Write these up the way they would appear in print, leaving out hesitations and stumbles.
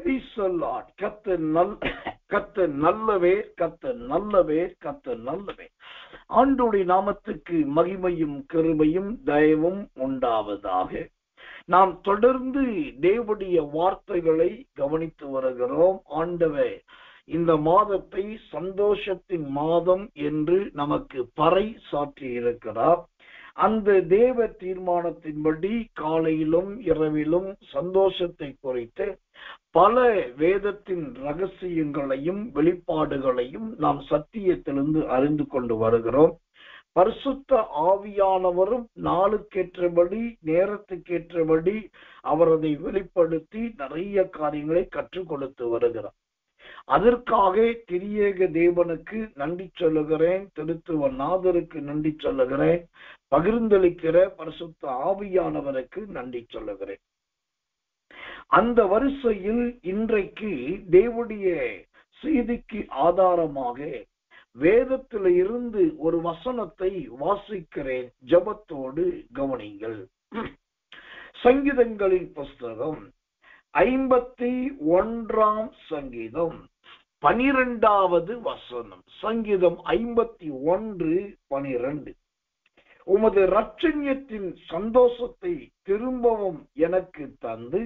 Praise the Lord. கர்த்தர் நல்லவே, கர்த்தர் நல்லவே, கர்த்தர் நல்லவே. ஆண்டவருடைய நாமத்துக்கு மகிமையும் கிருபையும் தயவும் உண்டாவதாக. நாம் தொடர்ந்து தேவனுடைய வார்த்தைகளை கவனித்து வருகிறோம். ஆண்டவர் இந்த மாதத்தை சந்தோஷத்தின் மாதம் என்று நமக்கு பறை சாற்றி இருக்கிறார். அந்த தேவ தீர்மானத்தின்படி காலையிலும் இரவிலும் சந்தோஷத்தை குறித்து பல வேதத்தின் ரகசியங்களையும் வெளிப்பாடுகளையும் நாம் சத்தியத்திலிருந்து அறிந்து கொண்டு வருகிறோம். பரிசுத்த ஆவியானவரும் நாளுக்கேற்றபடி நேரத்துக்கேற்றபடி அவர் அதை வெளிப்படுத்தி நிறைய காரியங்களை கற்றுக் கொடுத்து வருகிறார். அதற்காக திரியேக தேவனுக்கு நன்றி சொல்லுகிறேன், திருத்துவநாதருக்கு நன்றி சொல்லுகிறேன், பகிர்ந்தளிக்கிற பரிசுத்த ஆவியானவருக்கு நன்றி சொல்லுகிறேன். அந்த வரிசையில் இன்றைக்கு தேவனுடைய செய்திக்கு ஆதாரமாக வேதத்தில இருந்து ஒரு வசனத்தை வாசிக்கிறேன். ஜெபத்தோடு கவனிங்கள். சங்கீதங்களின் புஸ்தகம் 51 சங்கீதம் 12வது வசனம். சங்கீதம் 51:12. உமது இரட்சண்யத்தின் சந்தோஷத்தை திரும்பவும் எனக்கு தந்து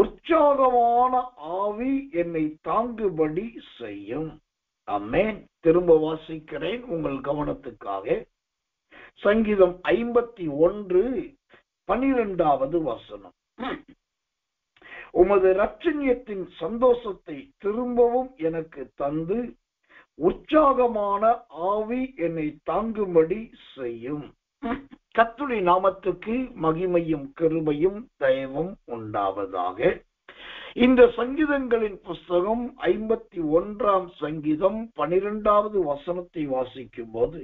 உற்சாகமான ஆவி என்னை தாங்குபடி செய்யும். ஆமென். திரும்ப வாசிக்கிறேன் உங்கள் கவனத்துக்காக. சங்கீதம் 51:12வது வசனம். உமது இரட்சண்யத்தின் சந்தோஷத்தை திரும்பவும் எனக்கு தந்து உற்சாகமான ஆவி என்னை தாங்கும்படி செய்யும். கர்த்தருடைய நாமத்துக்கு மகிமையும் கிருபையும் தயவும் உண்டாவதாக. இந்த சங்கீதங்களின் புஸ்தகம் 51 சங்கீதம் 12வது வசனத்தை வாசிக்கும் போது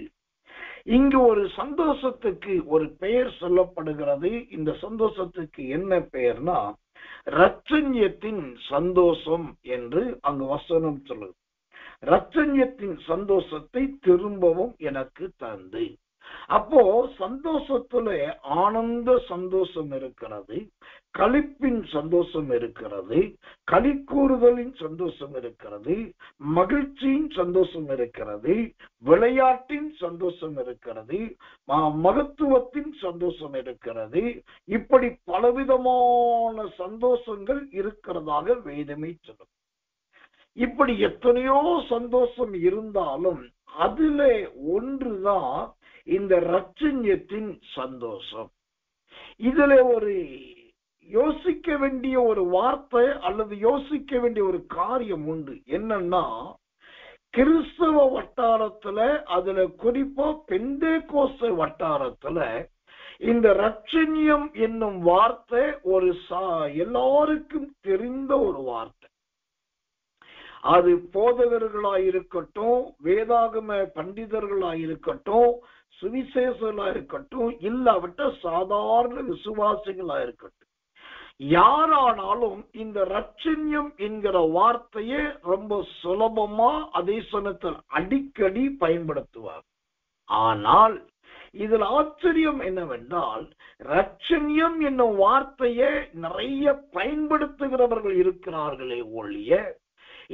இங்கு ஒரு சந்தோஷத்துக்கு ஒரு பெயர் சொல்லப்படுகிறது. இந்த சந்தோஷத்துக்கு என்ன பெயர்னா இரட்சண்யத்தின் சந்தோஷம் என்று அங்கு வசனம் சொல்லுது. இரட்சண்யத்தின் சந்தோஷத்தை திரும்பவும் எனக்கு தந்து. அப்போ சந்தோஷத்துல ஆனந்த சந்தோஷம் இருக்கிறது, களிப்பின் சந்தோஷம் இருக்கிறது, களி கூறுதலின் சந்தோஷம் இருக்கிறது, மகிழ்ச்சியின் சந்தோஷம் இருக்கிறது, விளையாட்டின் சந்தோஷம் இருக்கிறது, மகத்துவத்தின் சந்தோஷம் இருக்கிறது. இப்படி பலவிதமான சந்தோஷங்கள் இருக்கிறதாக வேதமே சொல்லும். இப்படி எத்தனையோ சந்தோஷம் இருந்தாலும் அதுல ஒன்றுதான் இந்த இரட்சண்யத்தின் சந்தோஷம். இதுல ஒரு யோசிக்க வேண்டிய ஒரு வார்த்தை அல்லது யோசிக்க வேண்டிய ஒரு காரியம் உண்டு. என்னன்னா, கிறிஸ்தவ வட்டாரத்துல, அதுல குறிப்பா பெந்தேகோஸ்த வட்டாரத்துல இந்த இரட்சண்யம் என்னும் வார்த்தை ஒரு எல்லாருக்கும் தெரிந்த ஒரு வார்த்தை. அது போதகர்களாயிருக்கட்டும், வேதாகம பண்டிதர்களாயிருக்கட்டும், சுவிசேஷர்களாயிருக்கட்டும், இல்லாவிட்ட சாதாரண விசுவாசிகளாயிருக்கட்டும், யாரானாலும் இந்த இரட்சண்யம் என்கிற வார்த்தையை ரொம்ப சுலபமா அதே சமயத்தில் அடிக்கடி பயன்படுத்துவார். ஆனால் இதில் ஆச்சரியம் என்னவென்றால், இரட்சண்யம் என்னும் வார்த்தையை நிறைய பயன்படுத்துகிறவர்கள் இருக்கிறார்களே ஒழிய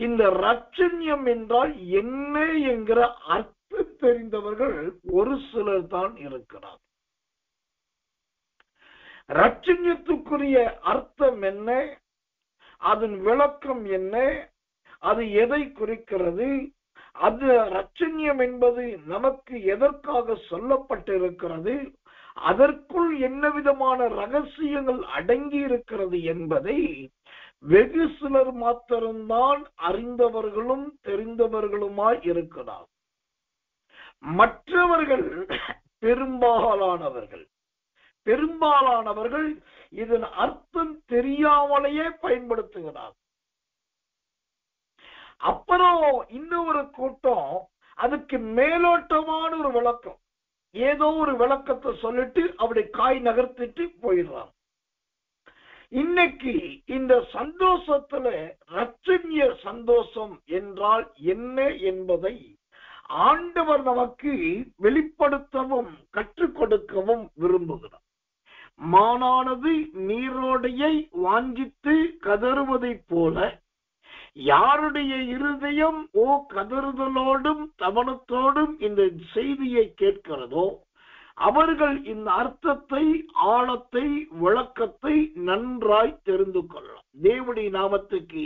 இந்த இரட்சண்யம் என்றால் என்ன என்கிற அர்த்தம் தெரிந்தவர்கள் ஒரு சிலர் தான் இருக்கிறார். இரட்சண்யத்துக்குரிய அர்த்தம் என்ன, அதன் விளக்கம் என்ன, அது எதை குறிக்கிறது, அது இரட்சண்யம் என்பது நமக்கு எதற்காக சொல்லப்பட்டிருக்கிறது, அதற்குள் என்ன விதமான ரகசியங்கள் அடங்கி இருக்கிறது என்பதை வெகு சிலர் மாத்திரம்தான் அறிந்தவர்களும் தெரிந்தவர்களுமாய் இருக்கிறார். மற்றவர்கள் பெரும்பாலானவர்கள் இதன் அர்த்தம் தெரியாமலேயே பயன்படுத்துகிறார். அப்புறம் இன்னொரு கூட்டம் அதுக்கு மேலோட்டமான ஒரு விளக்கம், ஏதோ ஒரு விளக்கத்தை சொல்லிட்டு அப்படி காய் நகர்த்திட்டு போயிடுறாங்க. இன்னைக்கு இந்த சந்தோஷத்துல இரட்சண்ய சந்தோஷம் என்றால் என்ன என்பதை ஆண்டவர் நமக்கு வெளிப்படுத்தவும் கற்றுக் கொடுக்கவும் விரும்புகிறார். மானானது நீரோடையை வாஞ்சித்து கதறுவதைப் போல யாருடைய இருதயம் கதறுதலோடும் தவனத்தோடும் இந்த செய்தியை கேட்கிறதோ அவர்கள் இந்த அர்த்தத்தை, ஆழத்தை, விளக்கத்தை நன்றாய் தெரிந்து கொள்ளலாம். தேவனுடைய நாமத்துக்கு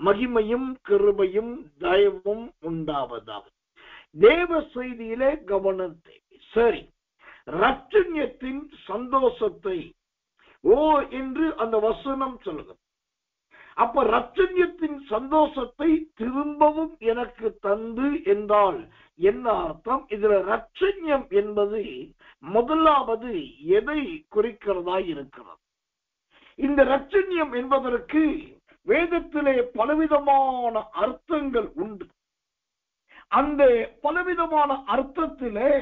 மகிமையும் கிருபையும் தயவும் உண்டாவதாக. தேவ செய்தியிலே கவனம் தேவை. சரி, ரட்சண்யத்தின் சந்தோஷத்தை என்று அந்த வசனம் சொல்லுங்க. அப்ப ரட்சண்யத்தின் சந்தோஷத்தை திரும்பவும் எனக்கு தந்து என்றால் என்ன அர்த்தம்? இதுல ரட்சண்யம் என்பது முதலாவது எதை குறிக்கிறதா இருக்கிறது? இந்த ரட்சண்யம் என்பதற்கு வேதத்திலே பலவிதமான அர்த்தங்கள் உண்டு. அந்த பலவிதமான அர்த்தத்திலே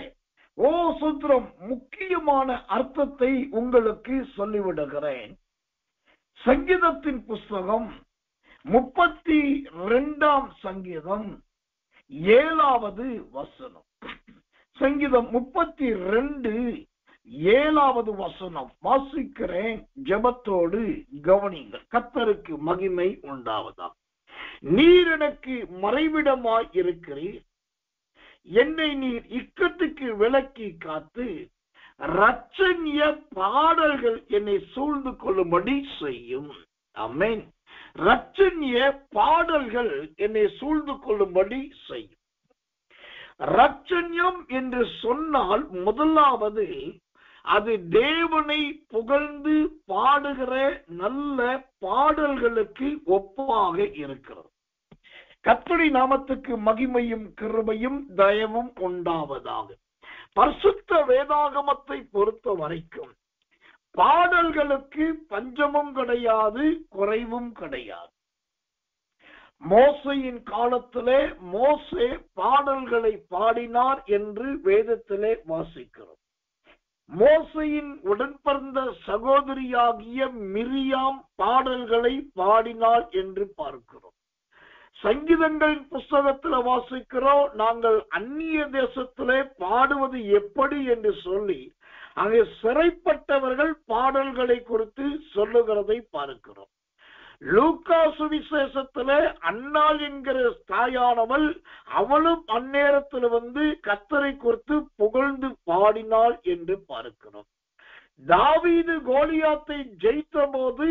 சுத்திரம் முக்கியமான அர்த்தத்தை உங்களுக்கு சொல்லிவிடுகிறேன். சங்கீதத்தின் புஸ்தகம் 32 சங்கீதம் 7வது வசனம். சங்கீதம் 32 7வது வசனம் வாசிக்கிறேன். ஜெபத்தோடு கவனிங்கள். கர்த்தருக்கு மகிமை உண்டாவதாக. நீர் எனக்கு மறைவிடமாய் இருக்கிறீர், என்னை நீர் இக்கட்டுக்கு விலக்கி காத்து ரட்சண்ய பாடல்கள் என்னை சூழ்ந்து கொள்ளும்படி செய்யும். ஆமென். ரட்சண்ய பாடல்கள் என்னை சூழ்ந்து கொள்ளும்படி செய்யும். ரட்சண்யம் என்று சொன்னால் முதலாவது அது தேவனை புகழ்ந்து பாடுகிற நல்ல பாடல்களுக்கு ஒப்பாக இருக்கிறது. கர்த்தருடைய நாமத்துக்கு மகிமையும் கிருபையும் தயவும் உண்டாவதாக. பரிசுத்த வேதாகமத்தை பொறுத்த வரைக்கும் பாடல்களுக்கு பஞ்சமும் கிடையாது, குறைவும் கிடையாது. மோசையின் காலத்திலே மோசே பாடல்களை பாடினார் என்று வேதத்திலே வாசிக்கிறோம். மோசையின் உடன்பிறந்த சகோதரியாகிய மிரியாம் பாடல்களை பாடினாள் என்று பார்க்கிறோம். சங்கீதங்களின் புஸ்தகத்துல வாசிக்கிறோம், நாங்கள் அந்நிய தேசத்திலே பாடுவது எப்படி என்று சொல்லி அங்கே சிறைப்பட்டவர்கள் பாடல்களை குறித்து சொல்லுகிறதை பார்க்கிறோம். லூக்கா சுவிசேஷத்திலே அன்னாள் என்கிற தாயானவள் அவளும் அந்நேரத்தில் கர்த்தரை குறித்து புகழ்ந்து பாடினாள் என்று பார்க்கிறோம். தாவீது கோலியாத்தை ஜெயித்த போது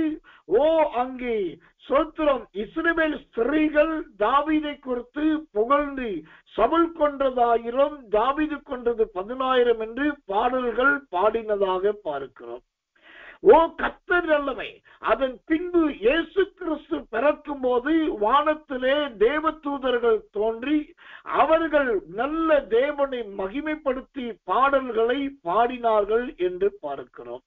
அங்கே சோத்திரம் இஸ்ரவேல் ஸ்திரீகள் தாவீதை குறித்து புகழ்ந்து சவுல் கொன்றதாயிரம், தாவீது கொன்றது 10,000 என்று பாடல்கள் பாடினதாக பார்க்கிறோம். கர்த்தர் நல்லவை. அதன் பின்பு இயேசு கிறிஸ்து பிறக்கும் போது வானத்திலே தேவதூதர்கள் தோன்றி அவர்கள் நல்ல தேவனை மகிமைப்படுத்தி பாடல்களை பாடினார்கள் என்று பார்க்கிறோம்.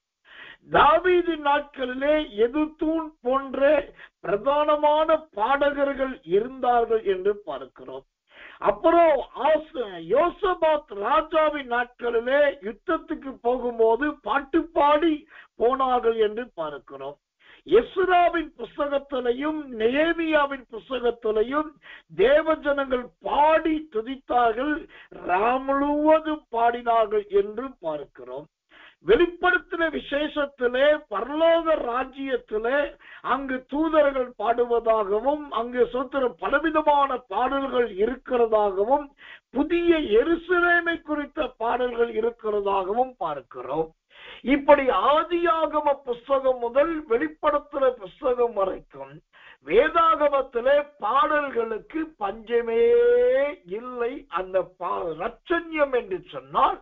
தாவீது நாட்களிலே எதுத்தூன் போன்ற பிரதானமான பாடகர்கள் இருந்தார்கள் என்று பார்க்கிறோம். அப்புறம் யோசபாத் ராஜாவின் நாட்களிலே யுத்தத்துக்கு போகும்போது பாட்டு பாடி போனார்கள் என்று பார்க்கிறோம். எஸ்ராவின் புஸ்தகத்திலையும் நெகேமியாவின் புஸ்தகத்திலையும் தேவ ஜனங்கள் பாடி துதித்தார்கள், முழுவதும் பாடினார்கள் என்று பார்க்கிறோம். வெளிப்படுத்தின விசேஷத்திலே பரலோக ராஜ்யத்திலே அங்கு தூதர்கள் பாடுவதாகவும் அங்கு பலவிதமான பாடல்கள் இருக்கிறதாகவும் புதிய எருசலேமை குறித்த பாடல்கள் இருக்கிறதாகவும் பார்க்கிறோம். இப்படி ஆதியாகம புஸ்தகம் முதல் வெளிப்படுத்தின புஸ்தகம் வரைக்கும் வேதாகமத்திலே பாடல்களுக்கு பஞ்சமே இல்லை. அந்த ரட்சண்யம் என்று சொன்னால்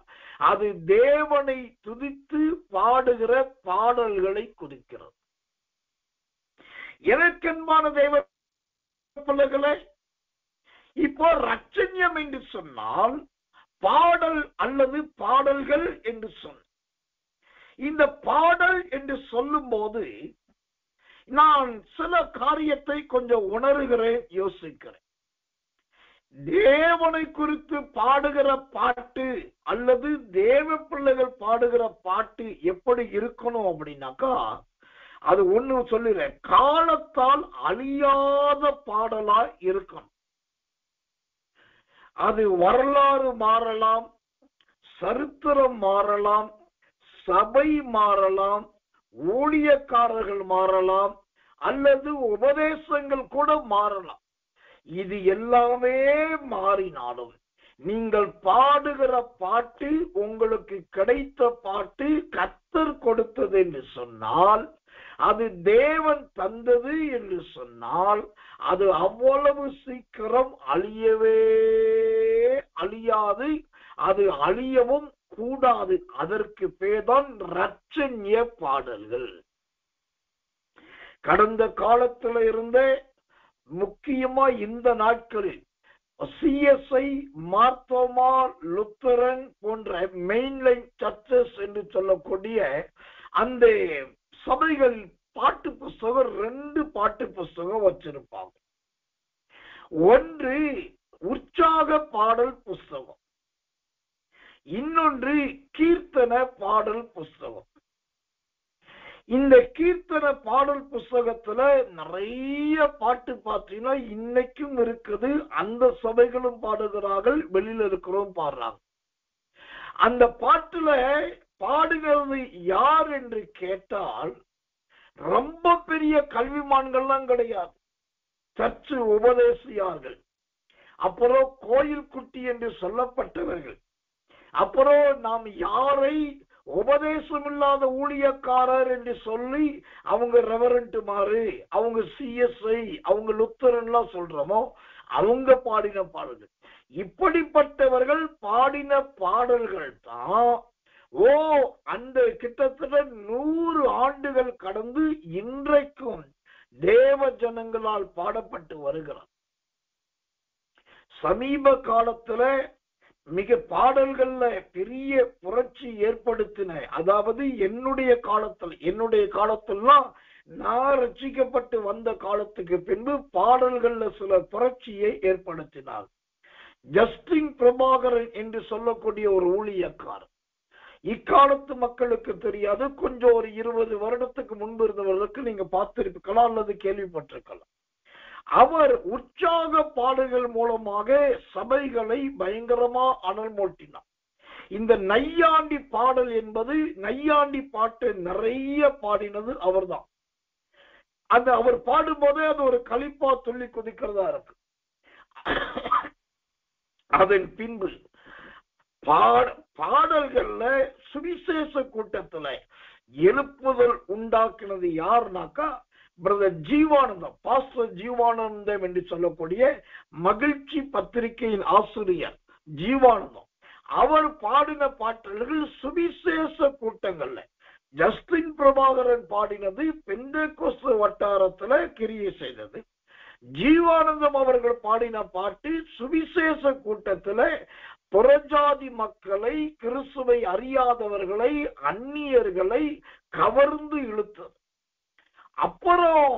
அது தேவனை துதித்து பாடுகிற பாடல்களை குறிக்கிறது. எனக்கென்பான தேவ பிள்ளைகளே, இப்போ ரட்சண்யம் என்று சொன்னால் பாடல் அல்லது பாடல்கள் என்று சொன்ன இந்த பாடல் என்று சொல்லும் போது நான் சில காரியத்தை கொஞ்சம் உணர்கிறேன், யோசிக்கிறேன். தேவனை குறித்து பாடுகிற பாட்டு அல்லது தேவ பிள்ளைகள் பாடுகிற பாட்டு எப்படி இருக்கணும் அப்படின்னாக்கா, அது ஒண்ணு சொல்லுறேன், காலத்தால் அழியாத பாடலா இருக்கணும். அது வரலாறு மாறலாம், சரித்திரம் மாறலாம், சபை மாறலாம், ஊழியக்காரர்கள் மாறலாம், அல்லது உபதேசங்கள் கூட மாறலாம். இது எல்லாமே மாறினாலும் நீங்கள் பாடுகிற பாட்டு, உங்களுக்கு கிடைத்த பாட்டு கர்த்தர் கொடுத்தது என்று சொன்னால், அது தேவன் தந்தது என்று சொன்னால், அது அவ்வளவு சீக்கிரம் அழியாது, அது அழியவும் கூடாது. அதற்கு பேர்தான் இரட்சணிய பாடல்கள். கடந்த காலத்துல இருந்தே முக்கியமா இந்த நாட்களில் சிஎஸ்ஐ, மார்த்தோமா, லுத்தரன் போன்ற மெயின்லைன் சர்ச்சஸ் என்று சொல்லக்கூடிய அந்த சபைகள் பாட்டு புஸ்தகம், 2 பாட்டு புஸ்தகம் வச்சிருப்பாங்க. ஒன்று உற்சாக பாடல் புஸ்தகம், இன்னொன்று கீர்த்தன பாடல் புஸ்தகம். இந்த கீர்த்தன பாடல் புஸ்தகத்துல நிறைய பாட்டு பார்த்தீங்கன்னா இன்னைக்கும் இருக்குது. அந்த சபைகளும் பாடுகிறார்கள், வெளியில இருக்கிறோம் பாடுறாங்க. அந்த பாட்டுல பாடுகிறது யார் என்று கேட்டால், ரொம்ப பெரிய கல்விமான்கள்லாம் கிடையாது, சர்ச்சு உபதேசியார்கள், அப்புறம் கோயில் குட்டி என்று சொல்லப்பட்டவர்கள், அப்புறம் நாம் யாரை உபதேசம் இல்லாத ஊழியக்காரர் என்று சொல்லி அவங்க ரெவரண்ட் மாறு, அவங்க சிஎஸ்ஐ, அவங்க லுத்தரன்லாம் சொல்றோமோ, அவங்க பாடின பாடல்கள். இப்படிப்பட்டவர்கள் பாடின பாடல்கள் தான் அந்த கிட்டத்தட்ட 100 ஆண்டுகள் கடந்து இன்றைக்கும் தேவ ஜனங்களால் பாடப்பட்டு வருகிறார். சமீப காலத்துல மிக பாடல்கள்ல பெரிய புரட்சி ஏற்படுத்தின, அதாவது என்னுடைய காலத்துலாம் நான் ரட்சிக்கப்பட்டு வந்த காலத்துக்கு பின்பு பாடல்கள்ல சில புரட்சியை ஏற்படுத்தினார். ஜஸ்டின் பிரபாகரன் என்று சொல்லக்கூடிய ஒரு ஊழியக்காரர், இக்காலத்து மக்களுக்கு தெரியாது, கொஞ்சம் ஒரு 20 வருடத்துக்கு முன்பு இருந்தவர்களுக்கு நீங்க பார்த்திருக்கலாம் அல்லது கேள்விப்பட்டிருக்கலாம். அவர் உற்சாக பாடல்கள் மூலமாக சபைகளை பயங்கரமா அனல் மூட்டினார். இந்த நையாண்டி பாடல் என்பது, நையாண்டி பாட்டு நிறைய பாடினது அவர்தான். அந்த அவர் பாடும்போதே அது ஒரு களிப்பா துள்ளி குதிக்கிறதா இருக்கு. அதன் பின்பு பாடல்கள்ல சுவிசேஷ கூட்டத்துல எழுப்புதல் உண்டாக்குனது யாருனாக்கா பிரதர் ஜீவானந்தம், பாஸ்டர் ஜீவானந்தம் என்று சொல்லக்கூடிய மகிழ்ச்சி பத்திரிகையின் ஆசிரியர் ஜீவானந்தம். அவர் பாடின பாடல்கள் சுவிசேஷ கூட்டங்கள்ல, ஜஸ்டின் பிரபாகரன் பாடினது பெந்தேகோஸ்து வட்டாரத்துல கிரியை செய்தது. ஜீவானந்தம் அவர்கள் பாடின பாட்டு சுவிசேஷ கூட்டத்துல புறஜாதி மக்களை, கிறிஸ்துவை அறியாதவர்களை, அந்நியர்களை கவர்ந்து இழுத்தது. அப்புறம்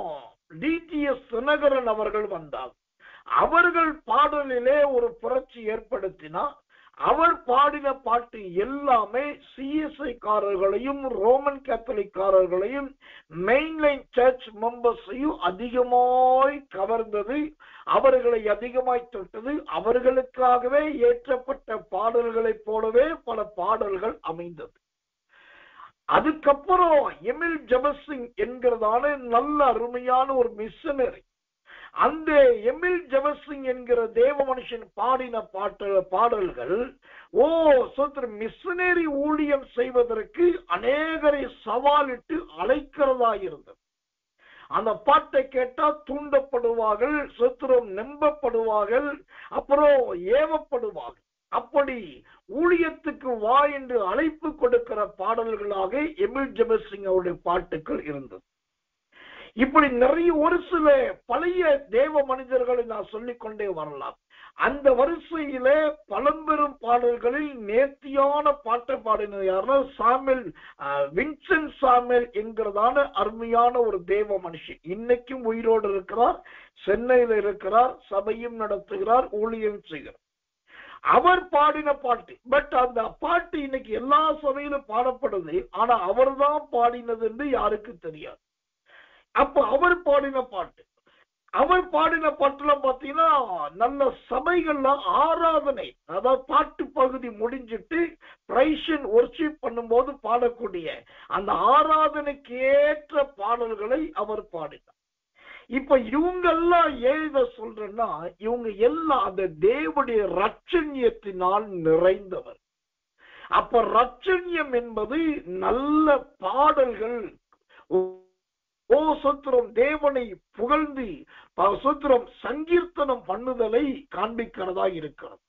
டிடிஎஸ் தினகரன் அவர்கள் வந்தார். அவர்கள் பாடலிலே ஒரு புரட்சி ஏற்படுத்தினார். அவர் பாடின பாட்டு எல்லாமே சிஎஸ்ஐ காரர்களையும், ரோமன் கேத்தலிக்காரர்களையும், மெயின்லைன் சர்ச் மெம்பர்ஸையும் அதிகமாய் கவர்ந்தது, அவர்களை அதிகமாய் தொட்டது. அவர்களுக்காகவே ஏற்றப்பட்ட பாடல்களைப் போலவே பல பாடல்கள் அமைந்தது. அதுக்கப்புறம் எமில் ஜெபசிங் என்கிறதான நல்ல அருமையான ஒரு மிஷனரி, அந்த எமில் ஜெபசிங் என்கிற தேவ மனுஷன் பாடின பாடல்கள் மிஷனரி ஊழியம் செய்வதற்கு அநேகரை சவாலிட்டு அழைக்கிறதா இருந்தது. அந்த பாட்டை கேட்டா தூண்டப்படுவார்கள், நம்பப்படுவார்கள், அப்புறம் ஏவப்படுவார்கள். அப்படி ஊழியத்துக்கு வா என்று அழைப்பு கொடுக்கிற பாடல்களாக எமில் ஜெபசிங் அவருடைய பாட்டுக்கள் இருந்தது. இப்படி நிறைய ஒரு சில பழைய தேவ மனிதர்களை நான் சொல்லிக்கொண்டே வரலாம். அந்த வரிசையில பழம்பெரும் பாடல்களில் நேர்த்தியான பாட்டை பாடினது யாருன்னா சாமுவேல், வின்சென்ட் சாமுவேல் என்கிறதான அருமையான ஒரு தேவ மனுஷன். இன்னைக்கும் உயிரோடு இருக்கிறார், சென்னையில் இருக்கிறார், சபையும் நடத்துகிறார், ஊழியம் செய்கிறார். அவர் பாடின பாட்டு, பட் அந்த பாட்டு இன்னைக்கு எல்லா சபையிலும் பாடப்படுது, ஆனா அவர் தான் பாடினது என்று யாருக்கு தெரியாது. அப்ப அவர் பாடின பாட்டுல பாத்தீங்கன்னா நல்ல சபைகள்ல ஆராதனை, அதாவது பாட்டு பகுதி முடிஞ்சிட்டு பிரைஸ் அண்ட் வொர்ஷிப் பண்ணும்போது பாடக்கூடிய அந்த ஆராதனைக்கு ஏற்ற பாடல்களை அவர் பாடினார். இப்ப இவங்க எல்லாம் ஏத சொல்றேன்னா, இவங்க எல்லாம் அந்த தேவனுடைய ரட்சண்யத்தினால் நிறைந்தவர். அப்ப ரட்சண்யம் என்பது நல்ல பாடல்கள், ஓ சொத்திரம் தேவனை புகழ்ந்து சொத்திரம் சங்கீர்த்தனம் பண்ணுதலை காண்பிக்கிறதா இருக்கிறது.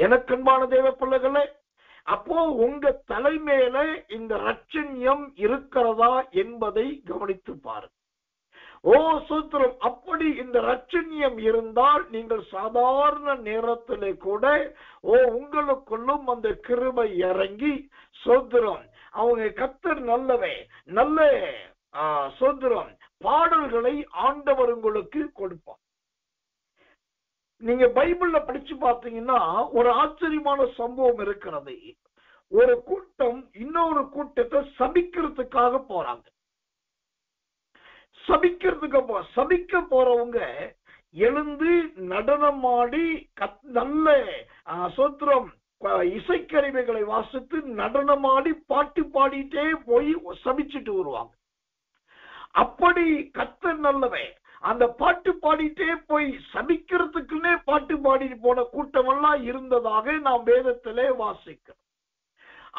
எனக்கன்பான தேவ பிள்ளைகளே, அப்போ உங்க தலைமையில இந்த ரட்சண்யம் இருக்கிறதா என்பதை கவனித்து பாருங்க. ஓ சோத்திரம், அப்படி இந்த ரட்சண்யம் இருந்தால் நீங்கள் சாதாரண நேரத்திலே கூட உங்களுக்குள்ளும் அந்த கிருபை இறங்கி சோத்திரம் அவங்க கர்த்தர் நல்லவே நல்ல சோத்திரம் பாடல்களை ஆண்டவர் உங்களுக்கு கொடுப்பார். நீங்க பைபிள்ல படிச்சு பார்த்தீங்கன்னா ஒரு ஆச்சரியமான சம்பவம் இருக்கிறது. ஒரு கூட்டம் இன்னொரு கூட்டத்தை சபிக்கிறதுக்காக போறாங்க. சபிக்க போறவங்க எழுந்து நடனமாடி நல்ல சோத்திரம் இசைக்கருவிகளை வாசித்து நடனமாடி பாட்டு பாடிட்டே போய் சபிச்சுட்டு வருவாங்க. அப்படி கர்த்தர் நல்லவே அந்த பாட்டு பாடிட்டே போய் சபிக்கிறதுக்குன்னே பாட்டு பாடி போன கூட்டம் எல்லாம் இருந்ததாக நாம் வேதத்திலே வாசிக்கிறோம்.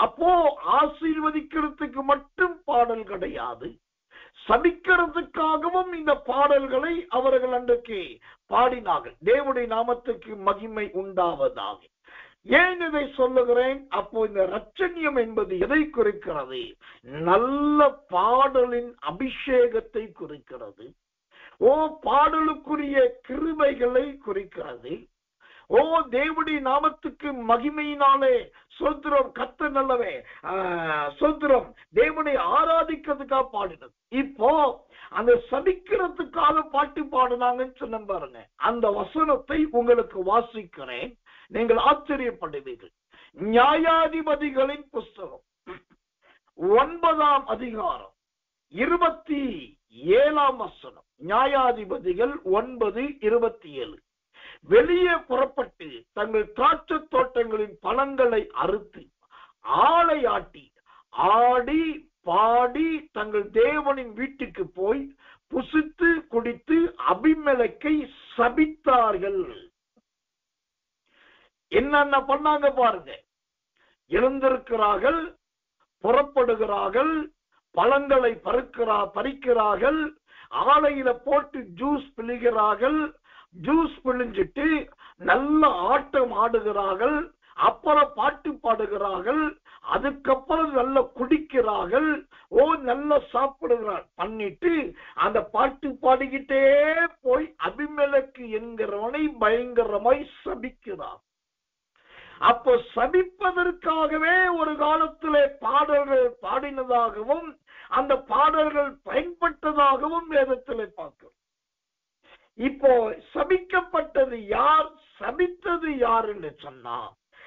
அப்போ ஆசீர்வதிக்கிறதுக்கு மட்டும் பாடல் கிடையாது, சபிக்கிறதுக்காகவும் இந்த பாடல்களை அவர்கள் அன்றைக்கு பாடினார்கள். தேவனுடைய நாமத்துக்கு மகிமை உண்டாவதாக. ஏன் இதை சொல்லுகிறேன்? அப்போ இந்த ரட்சண்யம் என்பது எதை குறிக்கிறது? நல்ல பாடலின் அபிஷேகத்தை குறிக்கிறது. பாடலுக்குரிய கிருபைகளை குறிக்கிறது. தேவனுடைய நாமத்துக்கு மகிமையினாலே சோத்திரம் கர்த்தர் நல்லவே சோத்திரம் தேவனை ஆராதிக்கிறதுக்காக பாடினது. இப்போ அந்த சபிக்கிறதுக்காக பாட்டு பாடினாங்கன்னு சொன்ன பாருங்க. அந்த வசனத்தை உங்களுக்கு வாசிக்கிறேன், நீங்கள் ஆச்சரியப்படுவீர்கள். நியாயாதிபதிகளின் புஸ்தகம் 9ஆம் அதிகாரம் 27ஆம் வசனம். நியாயாதிபதிகள் 9:27. வெளியே புறப்பட்டு தங்கள் திராட்சை தோட்டங்களின் பழங்களை அறுத்து ஆளை ஆடி பாடி தங்கள் தேவனின் வீட்டுக்கு போய் புசித்து குடித்து அபிமெலேக்கை சபித்தார்கள். என்னென்ன பண்ணாங்க பாருங்க. எழுந்திருக்கிறார்கள், புறப்படுகிறார்கள், பழங்களை பறிக்கிறார்கள், ஆலையில போட்டு ஜூஸ் பிழிகிறார்கள், ஜூஸ் பிழிஞ்சிட்டு நல்ல ஆட்டம் ஆடுகிறார்கள், அப்புறம் பாட்டு பாடுகிறார்கள், அதுக்கப்புறம் நல்ல குடிக்கிறார்கள், நல்ல சாப்பிடுகிறார் பண்ணிட்டு அந்த பாட்டு பாடிக்கிட்டே போய் அபிமெலேக்கு என்கிறவனை பயங்கரமாய் சபிக்கிறார். அப்போ சபிப்பதற்காகவே ஒரு காலத்திலே பாடல்கள் பாடினதாகவும் அந்த பாடல்கள் பயன்பட்டதாகவும் வேதத்திலே பார்க்கிறோம். இப்போ சபிக்கப்பட்டது யார், சபித்தது யார் என்று சொன்னா,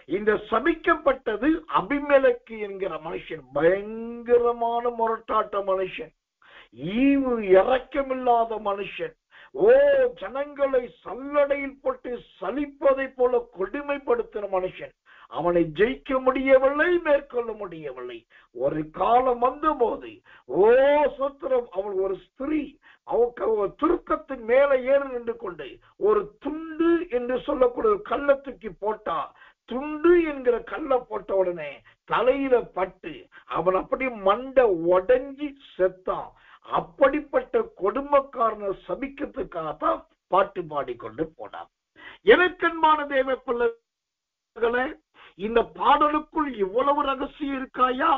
இந்த சபிக்கப்பட்டது அபிமெலேக்கு என்கிற மனுஷன். பயங்கரமான முரட்டாட்ட மனுஷன், ஈவு இரக்கமில்லாத மனுஷன். ஜனங்களை சல்லடையில் போட்டு சலிப்பதை போல கொடுமைப்படுத்தின மனுஷன். அவனை ஜெயிக்க முடியவில்லை, மேற்கொள்ள முடியவில்லை. ஒரு காலம் வந்த போது சோத்திரம் அவள் ஒரு ஸ்திரீ துருக்கத்தின் மேல ஏறி நின்று கொண்டு ஒரு துண்டு என்று சொல்லக்கூடிய கல்லை தூக்கி போட்டா, துண்டு என்கிற கல்லை போட்ட உடனே தலையில பட்டு அவன் அப்படி மண்டை உடைஞ்சி செத்தான். அப்படிப்பட்ட கொடுமைக்காரனை சபிக்கிறதுக்காகத்தான் பாட்டு பாடிக்கொண்டு போனார். எனக்கன்பான தேவ பிள்ளைகளே, இந்த பாடலுக்குள் இவ்வளவு ரகசியம் இருக்காயா?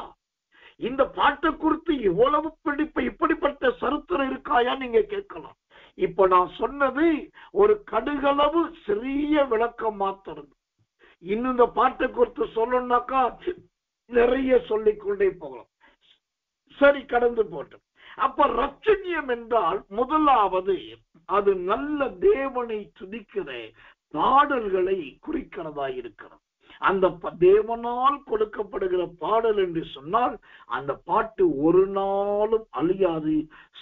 இந்த பாட்டை குறித்து இவ்வளவு பிடிப்பு, இப்படிப்பட்ட சரித்திரம் இருக்காயா நீங்க கேட்கலாம். இப்ப நான் சொன்னது ஒரு கடுகளவு சிறிய விளக்கம் மாத்திரம். இன்னும் இந்த பாட்டை குறித்து சொல்லணும்னாக்கா நிறைய சொல்லிக்கொண்டே போகலாம். சரி, கடந்து போட்டோம். அப்ப ரட்சண்யம் என்றால் முதலாவது அது நல்ல தேவனை துதிக்கிற பாடல்களை குறிக்கிறதா இருக்கிறது. அந்த தேவனால் கொடுக்கப்படுகிற பாடல் என்று சொன்னால் அந்த பாட்டு ஒரு நாளும் அழியாது,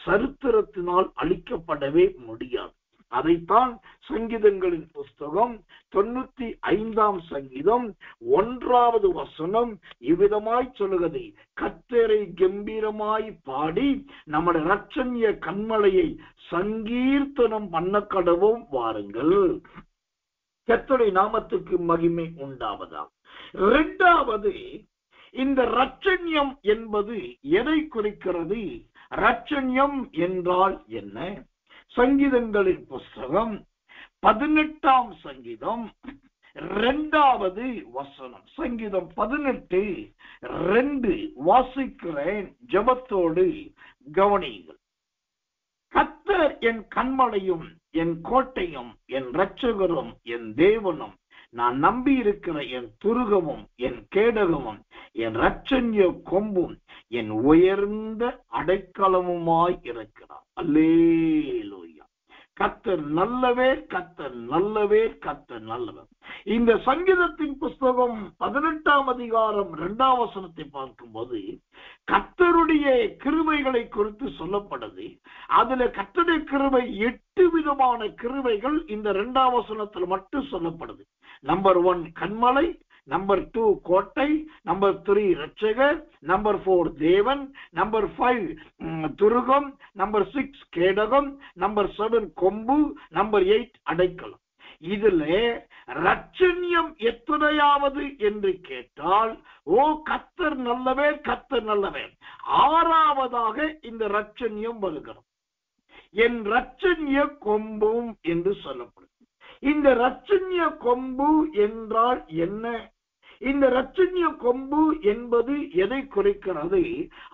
சரித்திரத்தினால் அழிக்கப்படவே முடியாது. அதைத்தான் சங்கீதங்களின் புஸ்தகம் 95ஆம் சங்கீதம் 1வது வசனம் இவ்விதமாய் சொல்லுகிறது, கர்த்தரை கம்பீரமாய் பாடி நம்முடைய இரட்சணிய கன்மலையை சங்கீர்த்தனம் பண்ண கடவும் வாருங்கள். கர்த்தருடைய நாமத்துக்கு மகிமை உண்டாவதாக. இரண்டாவது, இந்த இரட்சண்யம் என்பது எதை குறிக்கிறது? இரட்சண்யம் என்றால் என்ன? சங்கீதங்களின் புஸ்தகம் 18ஆம் சங்கீதம் 2வது வசனம், சங்கீதம் 18:2 வாசிக்கிறேன், ஜெபத்தோடு கவனியுங்கள். கர்த்தர் என் கன்மலையும் என் கோட்டையும் என் இரட்சகரும் என் தேவனும், நான் நம்பி இருக்கிற என் துருகமும் என் கேடகமும் என் இரட்சணிய கொம்பும் என் உயர்ந்த அடைக்கலமுமாய் இருக்கிறார். அல்லேலூயா. கர்த்தர் நல்லவர், கர்த்தர் நல்லவர், கர்த்தர் நல்லவர். இந்த சங்கீதத்தின் புஸ்தகம் 18ஆம் அதிகாரம் 2ஆம் வசனத்தை பார்க்கும்போது கர்த்தருடைய கிருபைகளை குறித்து சொல்லப்படுது. அதுல கர்த்தருடைய கிருபை 8 விதமான கிருபைகள் இந்த 2ஆம் வசனத்தில் மட்டும் சொல்லப்படுது. நம்பர் 1 கன்மலை, நம்பர் 2 கோட்டை, நம்பர் 3 இரட்சகர், நம்பர் 4 தேவன், நம்பர் 5 துருகம், நம்பர் 6 கேடகம், நம்பர் 7 கொம்பு, நம்பர் 8 அடைக்கலம். இதுல இரட்சண்யம் எத்தனையாவது என்று கேட்டால், ஓ கர்த்தர் நல்லவர், கர்த்தர் நல்லவர், 6வதாக இந்த இரட்சண்யம் வருகிறது. என் இரட்சணிய கொம்பும் என்று சொல்லப்படுது. இந்த இரட்சணிய கொம்பு என்றால் என்ன? இந்த இரட்சணிய கொம்பு என்பது எதை குறிக்கிறது?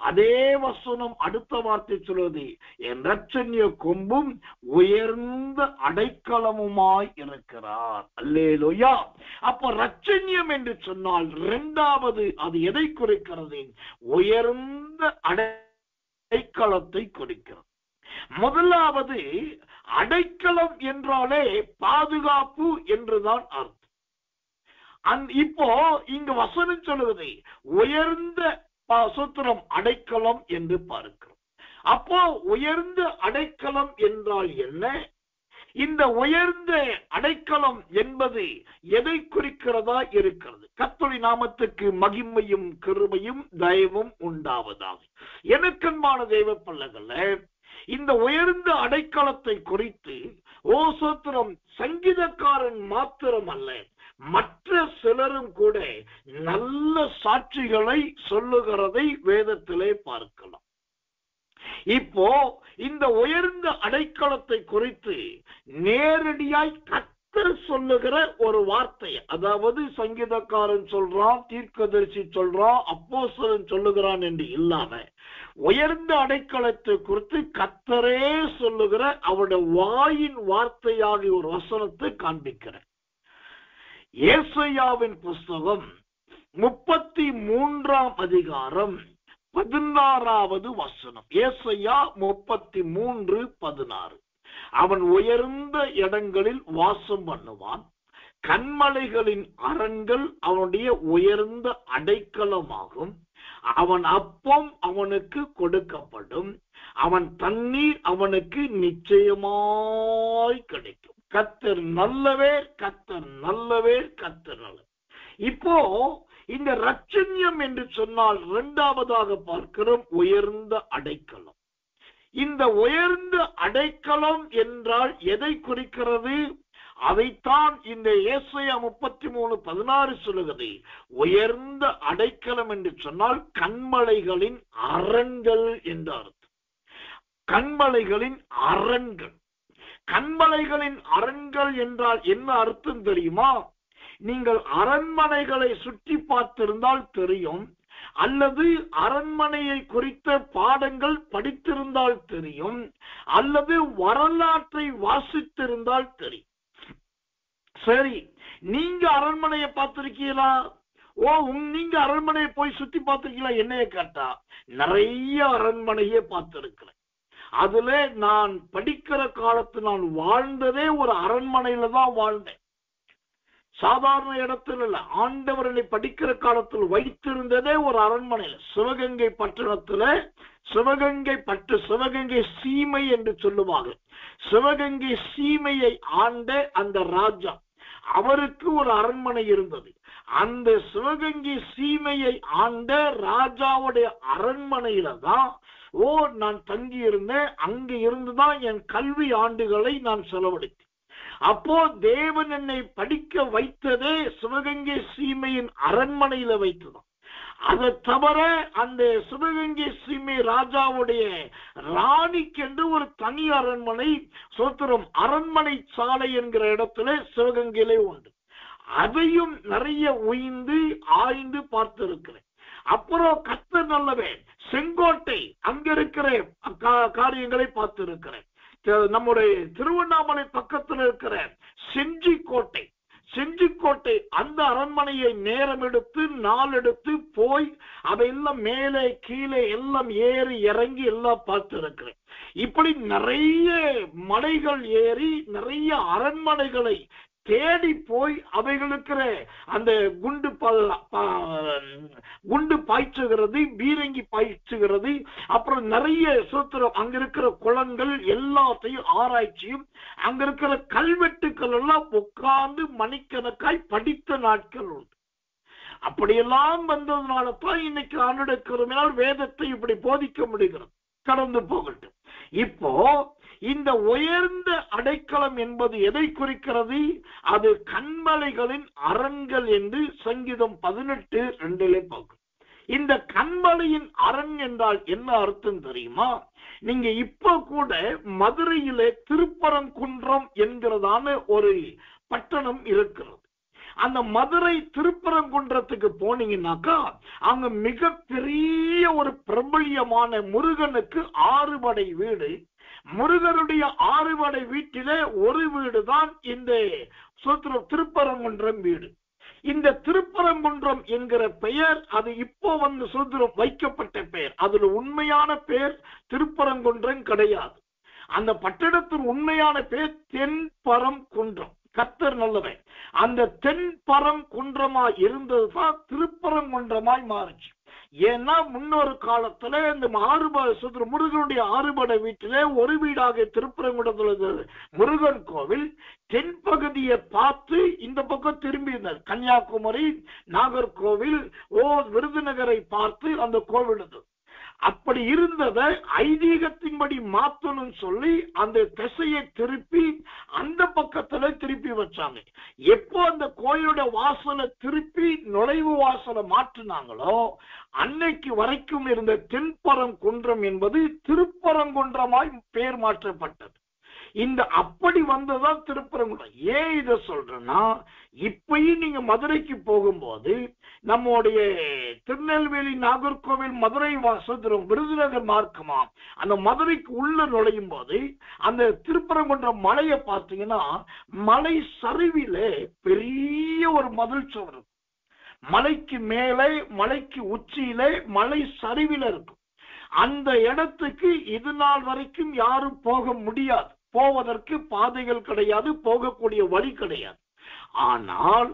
அதே வசனம் அடுத்த வார்த்தை சொல்வது, என் இரட்சணிய கொம்பும் உயர்ந்த அடைக்கலமுமாய் இருக்கிறார். அல்லேலூயா. அப்ப இரட்சணியம் என்று சொன்னால் இரண்டாவது அது எதை குறிக்கிறது? உயர்ந்த அடைக்கலத்தை குறிக்கிறது. முதலாவது அடைக்கலம் என்றாலே பாதுகாப்பு என்றுதான் அர்த்தம். இப்போ இங்க வசனம் சொல்லுவது உயர்ந்த சுத்திரம் அடைக்கலம் என்று பார்க்கிறோம். அப்போ உயர்ந்த அடைக்கலம் என்றால் என்ன? இந்த உயர்ந்த அடைக்கலம் என்பது எதை குறிக்கிறதா இருக்கிறது? கர்த்தருடைய நாமத்துக்கு மகிமையும் கிருபையும் தயவும் உண்டாவதாக. எனக்கன்பான தெய்வ பிள்ளைகளே, இந்த உயர்ந்த அடைக்கலத்தை குறித்து ஓசோத்திரம் சங்கீதக்காரன் மாத்திரம் அல்ல, மற்ற சிலரும் கூட நல்ல சாட்சிகளை சொல்லுகிறதை வேதத்திலே பார்க்கலாம். இப்போ இந்த உயர்ந்த அடைக்கலத்தை குறித்து நேரடியாய் கர்த்தர் சொல்லுகிற ஒரு வார்த்தை, அதாவது சங்கீதக்காரன் சொல்றான், தீர்க்கதரிசி சொல்றான், அப்போஸ்தலன் சொல்லுகிறான் என்று இல்லாம உயர்ந்த அடைக்கலத்தை குறித்து கர்த்தரே சொல்லுகிற அவருடைய வாயின் வார்த்தையாகிய ஒரு வசனத்தை காண்பிக்கிறேன். ஏசாயாவின் புஸ்தகம் 33ஆம் அதிகாரம் 16வது வசனம். ஏசாயா 33:16. அவன் உயர்ந்த இடங்களில் வாசம் பண்ணுவான், கன்மலைகளின் அரண்கள் அவனுடைய உயர்ந்த அடைக்கலமாகும். அவன் அப்பம் அவனுக்கு கொடுக்கப்படும், அவன் தண்ணீர் அவனுக்கு நிச்சயமாய் கிடைக்கும். கர்த்தர் நல்லவர், கர்த்தர் நல்லவர், கர்த்தர் நல்லவர். இப்போ இந்த இரட்சண்யம் என்று சொன்னால் இரண்டாவதாக பார்க்கிறோம் உயர்ந்த அடைக்கலம். இந்த உயர்ந்த அடைக்கலம் என்றால் எதை குறிக்கிறது? அதைத்தான் இந்த ஏசாயா 33:16 சொல்லுகிறது. உயர்ந்த அடைக்கலம் என்று சொன்னால் கன்மலைகளின் அரண்கள் என்று அர்த்தம். கன்மலைகளின் அரண்கள். கன்மலைகளின் அரண்கள் என்றால் என்ன அர்த்தம் தெரியுமா? நீங்கள் அரண்மனைகளை சுற்றி பார்த்திருந்தால் தெரியும், அல்லது அரண்மனையை குறித்த பாடங்கள் படித்திருந்தால் தெரியும், அல்லது வரலாற்றை வாசித்திருந்தால் தெரியும். சரி, நீங்க அரண்மனையை பார்த்திருக்கீங்களா? நீங்க அரண்மனையை போய் சுத்தி பார்த்திருக்கீங்களா? என்னைய கேட்டா நிறைய அரண்மனையே பார்த்திருக்கிறேன். அதுல நான் படிக்கிற காலத்து நான் வாழ்ந்ததே ஒரு அரண்மனையில தான் வாழ்ந்தேன். சாதாரண இடத்துல இல்ல, ஆண்டவர்களை படிக்கிற காலத்தில் வைத்திருந்ததே ஒரு அரண்மனையில. சிவகங்கை பட்டணத்துல சிவகங்கை சீமை என்று சொல்லுவாங்க. சிவகங்கை சீமையை ஆண்ட அந்த ராஜா, அவருக்கு ஒரு அரண்மனை இருந்தது. அந்த சிவகங்கை சீமையை ஆண்ட ராஜாவுடைய அரண்மனையில தான் நான் தங்கி இருந்தேன். அங்க இருந்துதான் என் கல்வி ஆண்டுகளை நான் செலவழித்தேன். அப்போ தேவன் என்னை படிக்க வைத்ததே சிவகங்கை சீமையின் அரண்மனையில வைத்துதான். அதை தவிர அந்த சிவகங்கை சீமை ராஜாவுடைய ராணிக்கென்று ஒரு தனி அரண்மனை, சோத்திரம், அரண்மனை சாலை என்கிற இடத்துல சிவகங்கையிலே உண்டு. அதையும் நிறைய உய்ந்து ஆய்ந்து பார்த்திருக்கிறேன். அப்புறம் கர்த்தர் நல்லவன், செங்கோட்டை, அங்க இருக்கிற காரியங்களை பார்த்திருக்கிறேன். நம்முடைய திருவண்ணாமலை பக்கத்தில் இருக்கிற செஞ்சிக்கோட்டை அந்த அரண்மனையை நேரம் எடுத்து நாள் எடுத்து போய் அதையெல்லாம் மேலே கீழே எல்லாம் ஏறி இறங்கி எல்லாம் பார்த்து இருக்கிறேன். இப்படி நிறைய மலைகள் ஏறி நிறைய அரண்மனைகளை தேடி போய் அவைகளுக்கிற அந்த குண்டு பாய்ச்சுகிறது, பீரங்கி பாய்ச்சுகிறது, அப்புறம் நிறைய சூத்திரம், அங்க இருக்கிற குளங்கள் எல்லாத்தையும் ஆராய்ச்சியும் அங்க இருக்கிற கல்வெட்டுக்கள் எல்லாம் உட்கார்ந்து மணிக்கணக்காய் படித்த நாட்கள் உண்டு. அப்படியெல்லாம் வந்ததுனால தான் இன்னைக்கு ஆண்டுடைய கிருமினால் வேதத்தை இப்படி போதிக்க முடிகிறது. கடந்து போகட்டும். இப்போ இந்த உயர்ந்த அடைக்கலம் என்பது எதை குறிக்கிறது? அது கண்மலைகளின் அரண்கள் என்று சங்கீதம் 18:2 பார்க்கும். இந்த கண்மலையின் அரண் என்றால் என்ன அர்த்தம் தெரியுமா? நீங்க இப்ப கூட மதுரையிலே திருப்பரங்குன்றம் என்கிறதான ஒரு பட்டணம் இருக்கிறது. அந்த மதுரை திருப்பரங்குன்றத்துக்கு போனீங்கன்னாக்கா அங்க மிகப்பெரிய ஒரு பிரபல்யமான முருகனுக்கு 6 படை வீடு. முருகனுடைய 6 படை வீட்டிலே ஒரு வீடு தான் இந்த திருப்பரங்குன்றம் வீடு. இந்த திருப்பரங்குன்றம் என்கிற பெயர் அது இப்போ சுதந்திரம் வைக்கப்பட்ட பெயர். அதுல உண்மையான பெயர் திருப்பரங்குன்றம் கிடையாது. அந்த பட்டணத்தின் உண்மையான பெயர் தென்பரங்குன்றம். கர்த்தர் நல்லவன். அந்த தென்பரங்குன்றமாய் இருந்ததுதான் திருப்பரங்குன்றமாய் மாறுச்சு. ஏன்னா முன்னொரு காலத்துல இந்த முருகனுடைய 6 படை வீட்டிலே ஒரு வீடாக திருப்பரங்குன்றத்தில் முருகன் கோவில் தென்பகுதியை பார்த்து இந்த பக்கம் திரும்பி இருந்தது. கன்னியாகுமரி, நாகர்கோவில், விருதுநகரை பார்த்து அந்த கோவில் இருந்தது. அப்படி இருந்ததை ஐதீகத்தின்படி மாத்தணும் சொல்லி அந்த திசையை திருப்பி அந்த பக்கத்துல திருப்பி வச்சாங்க. எப்போ அந்த கோயிலோட வாசலை திருப்பி நுழைவு வாசலை மாற்றினாங்களோ அன்னைக்கு வரைக்கும் இருந்த தென்பரங்குன்றம் என்பது திருப்பரங்குன்றமாய் பெயர் மாற்றப்பட்டது. இந்த அப்படி வந்ததான் திருப்பரங்குன்றம். ஏன் இதை சொல்றேன்னா, இப்பயும் நீங்க மதுரைக்கு போகும்போது நம்முடைய திருநெல்வேலி, நாகர்கோவில், மதுரை வாசத்திரம், விருதுநகர் மார்க்கமா அந்த மதுரைக்கு உள்ள நுழையும் போது அந்த திருப்பரங்குன்றம் மலையை பார்த்தீங்கன்னா மலை சரிவிலே பெரிய ஒரு மதில் சுவர் இருக்கும். மலைக்கு மேலே, மலைக்கு உச்சியிலே மலை சரிவில இருக்கும். அந்த இடத்துக்கு இது நாள் வரைக்கும் யாரும் போக முடியாது. போவதற்கு பாதைகள் கிடையாது, போகக்கூடிய வழி கிடையாது. ஆனால்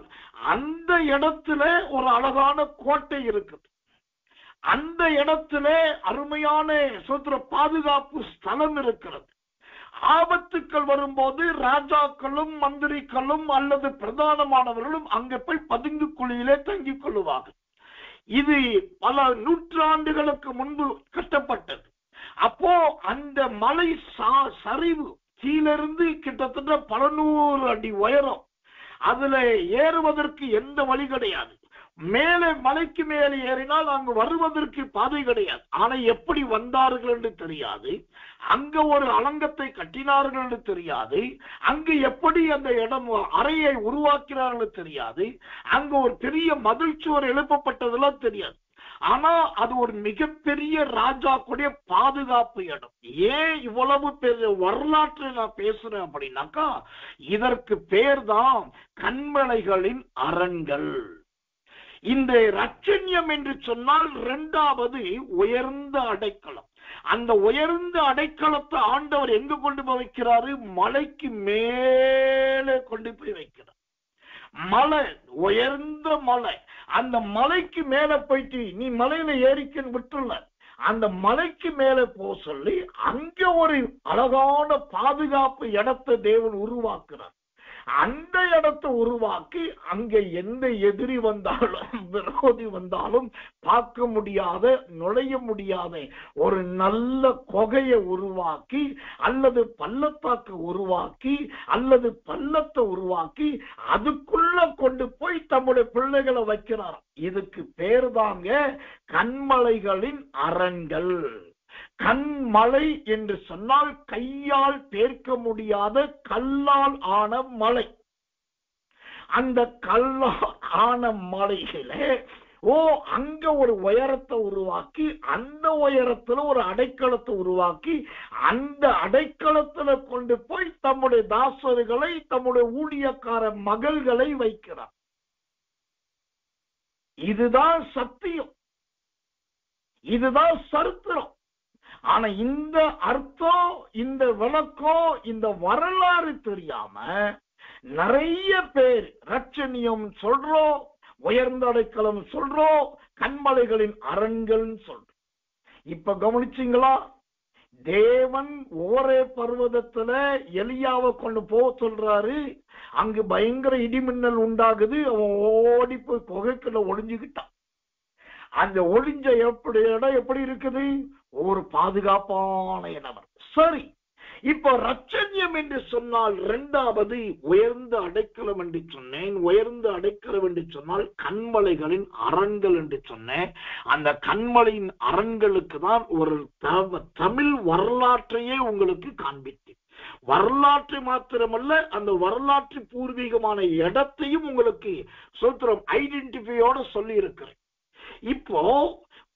அந்த இடத்துல ஒரு அழகான கோட்டை இருக்குது. அந்த இடத்துல அருமையான பாதுகாப்பு ஸ்தலம் இருக்கிறது. ஆபத்துக்கள் வரும்போது ராஜாக்களும் மந்திரிகளும் அல்லது பிரதானமானவர்களும் அங்க போய் பதுங்கு குழியிலே தங்கிக் கொள்ளுவார்கள். இது பல நூற்றாண்டுகளுக்கு முன்பு கட்டப்பட்டது. அப்போ அந்த மலை சரிவு கீழிருந்து கிட்டத்தட்ட 100 அடி உயரம். அதுல ஏறுவதற்கு எந்த வழி கிடையாது. மேலே மலைக்கு மேலே ஏறினால் அங்கு வருவதற்கு பாதை கிடையாது. ஆனா எப்படி வந்தார்கள் என்று தெரியாது. அங்க ஒரு அலங்கத்தை கட்டினார்கள் என்று தெரியாது. அங்கு எப்படி அந்த இடம் அறையை உருவாக்கினார்கள் தெரியாது. அங்க ஒரு பெரிய மதில் சுவர் எழுப்பப்பட்டதெல்லாம் தெரியாது. ஆனா அது ஒரு மிகப்பெரிய ராஜாக்குடைய பாதுகாப்பு இடம். ஏன் இவ்வளவு பெரிய வரலாற்றை நான் பேசுறேன் அப்படின்னாக்கா, இதற்கு பேர் தான் கண்மலைகளின் அரண்கள். இந்த ரட்சண்யம் என்று சொன்னால் 2வது உயர்ந்த அடைக்கலம். அந்த உயர்ந்த அடைக்கலத்தை ஆண்டவர் எங்க கொண்டு போய் வைக்கிறாரு? மலைக்கு மேலே கொண்டு போய் வைக்கிறார். மலை, உயர்ந்த மலை. அந்த மலைக்கு மேல போயிட்டு நீ மலையில ஏறிக்கன்னு விட்டுல, அந்த மலைக்கு மேல போ சொல்லி அங்க ஒரு அழகான பாதுகாப்பு இடத்தை தேவன் உருவாக்குறார். அந்த இடத்தை உருவாக்கி அங்க எந்த எதிரி வந்தாலும் விரோதி வந்தாலும் பார்க்க முடியாத, நுழைய முடியாத ஒரு நல்ல குகையை உருவாக்கி அல்லது பள்ளத்தாக்கு உருவாக்கி அல்லது பள்ளத்தை உருவாக்கி அதுக்குள்ள கொண்டு போய் தம்முடைய பிள்ளைகளை வைக்கிறார். இதுக்கு பேர் தாங்க கன்மலைகளின் அரண்கள். கண்மலை என்று சொன்னால் கையால் பேர்க்க முடியாத கல்லால் ஆன மலை. அந்த கல்லால் ஆன மலைகளே அங்க ஒரு உயரத்தை உருவாக்கி அந்த உயரத்துல ஒரு அடைக்கலத்தை உருவாக்கி அந்த அடைக்கலத்துல கொண்டு போய் தம்முடைய தாசர்களை, தம்முடைய ஊழியக்கார மகள்களை வைக்கிறார். இதுதான் சத்தியம், இதுதான் சரித்திரம். ஆனா இந்த அர்த்தம், இந்த விளக்கம், இந்த வரலாறு தெரியாம நிறைய பேர் ரட்சணியம் சொல்றோம், உயர்ந்த அடைக்கலம் சொல்றோம், கண்மலைகளின் அரண்கள் சொல்றோம். இப்ப கவனிச்சீங்களா? தேவன் ஓரே பர்வதத்துல எலியாவை கொண்டு போக சொல்றாரு. அங்கு பயங்கர இடிமின்னல் உண்டாகுது. அவன் ஓடி போய் குகைக்குள்ள ஒளிஞ்சுக்கிட்டான். அந்த ஒளிஞ்ச இடம் எப்படி இருக்குது? ஒரு பாதுகாப்பான இடம். சரி, இப்ப ரட்சண்யம் என்று சொன்னால் இரண்டாவது உயர்ந்த அடைக்கலம் என்று சொன்னேன். உயர்ந்த அடைக்கலம் என்று சொன்னால் கண்மலைகளின் அரண்கள் என்று சொன்னேன். அந்த கண்மலையின் அரண்களுக்கு தான் ஒரு தமிழ் வரலாற்றையே உங்களுக்கு காண்பித்தேன். வரலாற்று மாத்திரமல்ல, அந்த வரலாற்று பூர்வீகமான இடத்தையும் உங்களுக்கு சூத்திரம் ஐடென்டிஃபையோட சொல்லி இருக்கிறேன். இப்போ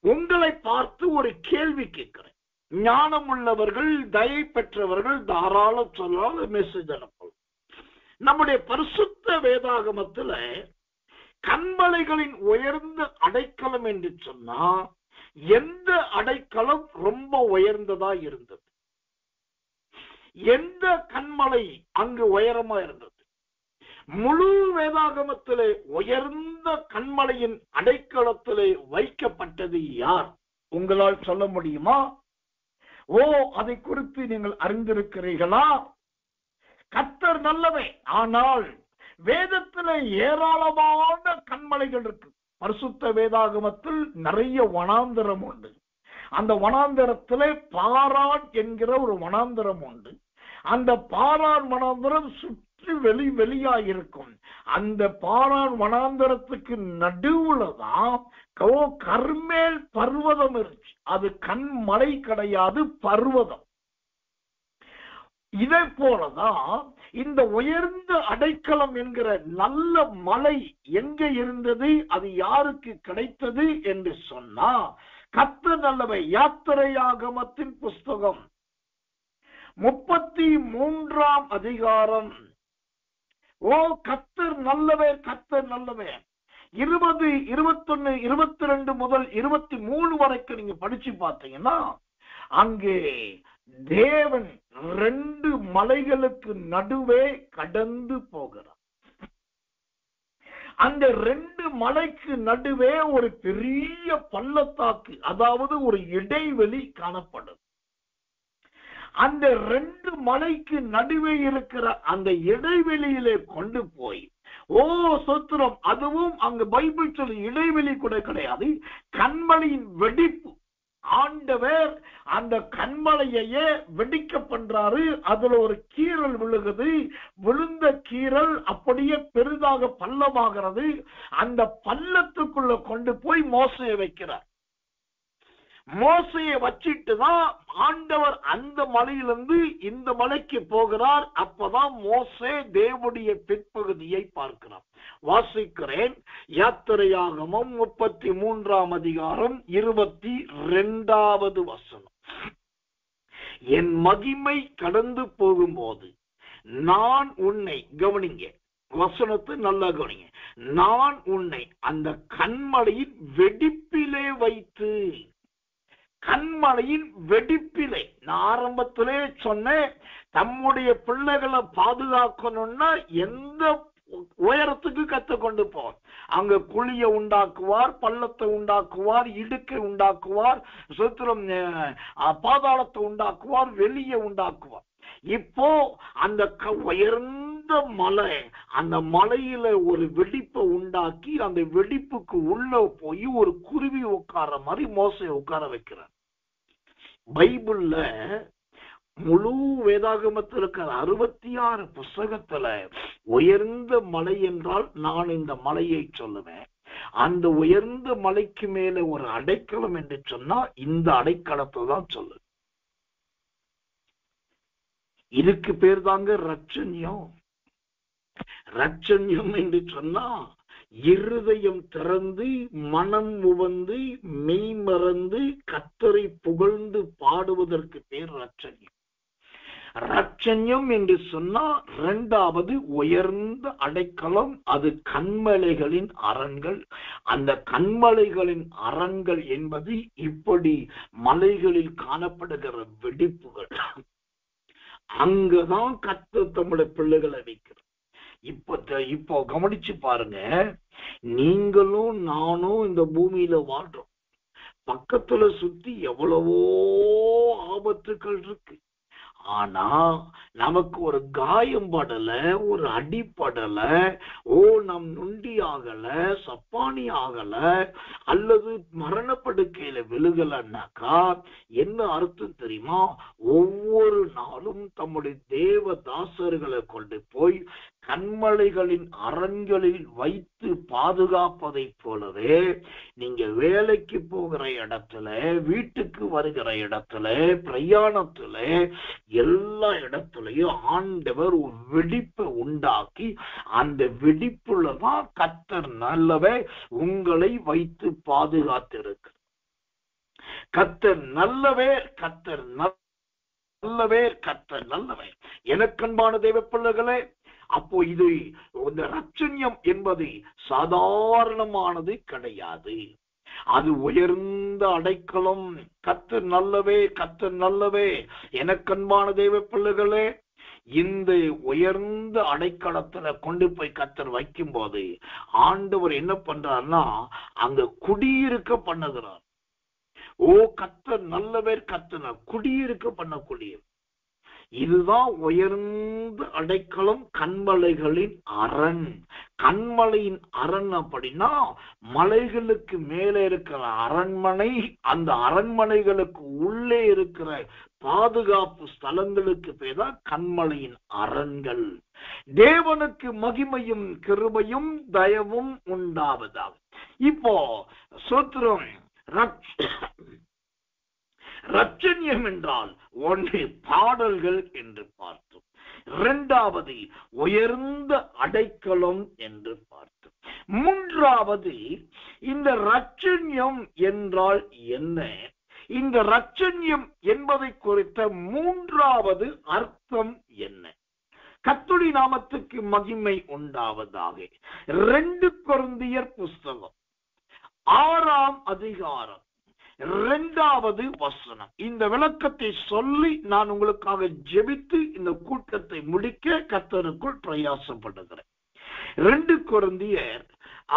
உங்களை பார்த்து ஒரு கேள்வி கேட்கிறேன். ஞானம் உள்ளவர்கள், தயை பெற்றவர்கள் தாராள சொல்லாத மெசேஜ் அனுப்பலாம். நம்முடைய பரிசுத்த வேதாகமத்துல கண்மலைகளின் உயர்ந்த அடைக்கலம் என்று சொன்னா எந்த அடைக்கலம் ரொம்ப உயர்ந்ததா இருந்தது? எந்த கண்மலை அங்கு உயரமா இருந்தது? முழு வேதாகமத்திலே உயர்ந்த கண்மலையின் அடைக்கலத்திலே வைக்கப்பட்டது யார்? உங்களால் சொல்ல முடியுமா? அதை குறித்து நீங்கள் அறிந்திருக்கிறீர்களா? கர்த்தர் நல்லவே. ஆனால் வேதத்துல ஏராளமான கண்மலைகள் இருக்கு. பரிசுத்த வேதாகமத்தில் நிறைய வனாந்தரம் உண்டு. அந்த வனாந்தரத்திலே பாரான் என்கிற ஒரு வனாந்தரம் உண்டு. அந்த பாரான் வனாந்தரம் சுற்றி வெளியா இருக்கும். அந்த பாரான் வனாந்தரத்துக்கு நடுவுலதான் கர்மேல் பர்வதம் இருந்துச்சு. அது கண்மலை கிடையாது, பர்வதம். இதே போலதான் இந்த உயர்ந்த அடைக்கலம் என்கிற நல்ல மலை எங்க இருந்தது? அது யாருக்கு கிடைத்தது என்று சொன்னா கர்த்தர் நல்லவை. யாத்திரையாகமத்தின் புஸ்தகம் 33ஆம் அதிகாரம். கர்த்தர் நல்லவே, கர்த்தர் நல்லவே. 20, 21, 22 முதல் 23 வரைக்கும் நீங்க படிச்சு பார்த்தீங்கன்னா அங்கே தேவன் 2 மலைகளுக்கு நடுவே கடந்து போகிறார். அந்த 2 மலைக்கு நடுவே ஒரு பெரிய பள்ளத்தாக்கு, அதாவது ஒரு இடைவெளி காணப்படும். அந்த 2 மலைக்கு நடுவே இருக்கிற அந்த இடைவெளியிலே கொண்டு போய் சொத்திரம். அதுவும் அங்கு பைபிள் சொல்லி இடைவெளி கூட கிடையாது, கண்மலையின் வெடிப்பு. ஆண்டவர் அந்த கண்மலையே வெடிக்க பண்றாரு. அதுல ஒரு கீறல் விழுகுது. விழுந்த கீறல் அப்படியே பெரிதாக பள்ளமாகிறது. அந்த பள்ளத்துக்குள்ள கொண்டு போய் மோசையை வைக்கிறார். மோசையை வச்சிட்டுதான் ஆண்டவர் அந்த மலையிலிருந்து இந்த மலைக்கு போகிறார். அப்பதான் மோசே தேவனுடைய பிற்பகுதியை பார்க்கிறார். வாசிக்கிறேன். யாத்திரையாகமம் 33ஆம் அதிகாரம் 22வது வசனம். என் மகிமை கடந்து போகும்போது நான் உன்னை, கவனிங்க வசனத்தை நல்லா கவனிங்க, நான் உன்னை அந்த கண்மலையின் வெடிப்பிலே வைத்து, கண்மலையின் வெடிப்பிலே. நான் ஆரம்பத்திலே சொன்னேன், தம்முடைய பிள்ளைகளை பாதுகாக்கணும்னா எந்த உயரத்துக்கு கத்துக்கொண்டு போவார். அங்க குழிய உண்டாக்குவார், பள்ளத்தை உண்டாக்குவார், இடுக்கை உண்டாக்குவார், சுத்திரம் பாதாளத்தை உண்டாக்குவார், வெளியே உண்டாக்குவார். இப்போ அந்த உயர்ந்த உயர்ந்த மலை, அந்த மலையில ஒரு வெடிப்பை உண்டாக்கி அந்த வெடிப்புக்கு உள்ள போய் ஒரு குருவி உட்கார மாதிரி மோசே உட்கார வைக்கிறார். பைபிள்ல முழு வேதாகமத்தில் இருக்கிற 66 புஸ்தகத்துல உயர்ந்த மலை என்றால் நான் இந்த மலையை சொல்லுவேன். அந்த உயர்ந்த மலைக்கு மேல ஒரு அடைக்கலம் என்று சொன்னா இந்த அடைக்கலத்தை தான் சொல்லு. இதுக்கு பேர் தாங்க ரட்சண்யம். ரட்சண்யம் என்று சொன்னா இருதயம் திறந்து மனம் உவந்து மெய் மறந்து கர்த்தரை புகழ்ந்து பாடுவதற்கு பேர் ரட்சண்யம். ரட்சண்யம் என்று சொன்னா இரண்டாவது உயர்ந்த அடைக்கலம், அது கண்மலைகளின் அரண்கள். அந்த கண்மலைகளின் அரண்கள் என்பது இப்படி மலைகளில் காணப்படுகிற வெடிப்புகள். அங்கதான் கர்த்தர் தம்முடைய பிள்ளைகளை வைக்கிறார். இப்போ கவனிச்சு பாருங்க, நீங்களும் நானும் இந்த பூமியில வாழ்றோம். பக்கத்துல சுத்தி எவ்வளவோ ஆபத்துக்கள் இருக்கு. ஆனா நமக்கு ஒரு காயம் படல, ஒரு அடிப்படல, நம் நொண்டி ஆகல, சப்பானி ஆகல, அல்லது மரணப்படுக்கையில விழுகலன்னாக்கா என்ன அர்த்தம் தெரியுமா? ஒவ்வொரு நாளும் தம்முடைய தேவ தாசர்களை கொண்டு போய் கண்மலைகளின் அரண்களில் வைத்து பாதுகாப்பதை போலவே நீங்க வேலைக்கு போகிற இடத்துல, வீட்டுக்கு வருகிற இடத்துல, பிரயாணத்துல, எல்லா இடத்துலயும் ஆண்டவர் ஒரு வெடிப்பை உண்டாக்கி அந்த வெடிப்புலதான் கர்த்தர் நல்லவே உங்களை வைத்து பாதுகாத்திருக்கு. கர்த்தர் நல்லவே, கர்த்தர் நல்லவே, கர்த்தர் நல்லவே. எனக்கன்பான தேவ பிள்ளைகளே, அப்போ இது இந்த ரட்சண்யம் என்பது சாதாரணமானது கிடையாது. அது உயர்ந்த அடைக்கலம். கர்த்தர் நல்லவே, கர்த்தர் நல்லவே. எனக்கன்பான தேவ பிள்ளைகளே, இந்த உயர்ந்த அடைக்கலத்துல கொண்டு போய் கர்த்தர் வைக்கும் போது ஆண்டவர் என்ன பண்றாருன்னா அங்க குடியிருக்க பண்ணுகிறார். கர்த்தர் நல்லவே, கர்த்தர் குடியிருக்க பண்ணக்கூடிய இதுதான் உயர்ந்த அடைக்கலம், கண்மலைகளின் அரண். கண்மலையின் அரண் அப்படின்னா மலைகளுக்கு மேலே இருக்கிற அரண்மனை, அந்த அரண்மனைகளுக்கு உள்ளே இருக்கிற பாதுகாப்பு ஸ்தலங்களுக்கு பேர் தான் கண்மலையின் அரண்கள். தேவனுக்கு மகிமையும் கிருபையும் தயவும் உண்டாவதாக. இப்போ சோத்திரம், ரட்சண்யம் என்றால் ஒன்று பாடல்கள் என்று பார்த்தோம், இரண்டாவது உயர்ந்த அடைக்கலம் என்று பார்த்தோம், மூன்றாவது இந்த ரட்சண்யம் என்றால் என்ன, இந்த ரட்சண்யம் என்பதை குறித்த மூன்றாவது அர்த்தம் என்ன? கர்த்தருடைய நாமத்துக்கு மகிமை உண்டாவதாக. 2 கொரிந்தியர் புஸ்தகம் 6ஆம் அதிகாரம் 2வது வசனம். இந்த விளக்கத்தை சொல்லி நான் உங்களுக்காக ஜெபித்து இந்த கூட்டத்தை முடிக்க கர்த்தருக்குள் பிரயாசப்படுகிறேன். 2 கொரிந்தியர்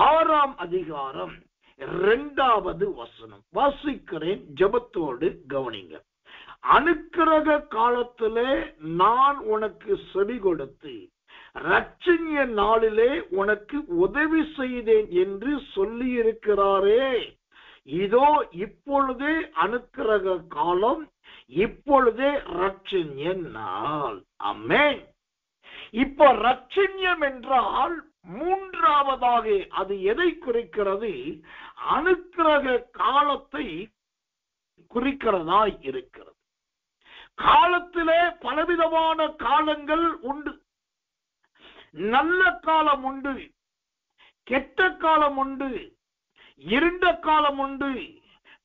6ஆம் அதிகாரம் 2வது வசனம் வாசிக்கிறேன், ஜெபத்தோடு கவனிங்க. அனுக்கிரக காலத்திலே நான் உனக்கு செவி கொடுத்து ரட்சண்ய நாளிலே உனக்கு உதவி செய்தேன் என்று சொல்லி இருக்கிறாரே. இதோ இப்பொழுதே அனுக்கிரக காலம், இப்பொழுதே ரட்சண்ய நாள். ஆமென். இப்ப ரட்சண்யம் என்றால் மூன்றாவதாக அது எதை குறிக்கிறது? அனுக்கிரக காலத்தை குறிக்கிறதா இருக்கிறது. காலத்திலே பலவிதமான காலங்கள் உண்டு. நல்ல காலம் உண்டு, கெட்ட காலம் உண்டு, இருண்ட காலம் உண்டு,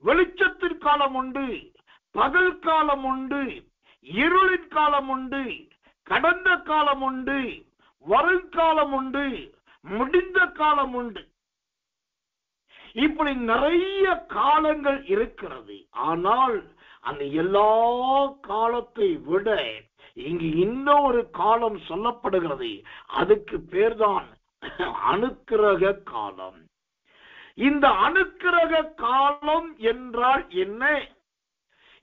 வெளிச்சத்தின் காலம் உண்டு, பகல் காலம் உண்டு, இருளின் காலம் உண்டு, கடந்த காலம் உண்டு, வருங்காலம் உண்டு, முடிந்த காலம் உண்டு. இப்படி நிறைய காலங்கள் இருக்கிறது. ஆனால் அந்த எல்லா காலத்தை விட இங்கு இன்னொரு காலம் சொல்லப்படுகிறது. அதுக்கு பேர்தான் அனுக்கிரக காலம். இந்த அனுக்கிரக காலம் என்றால் என்ன?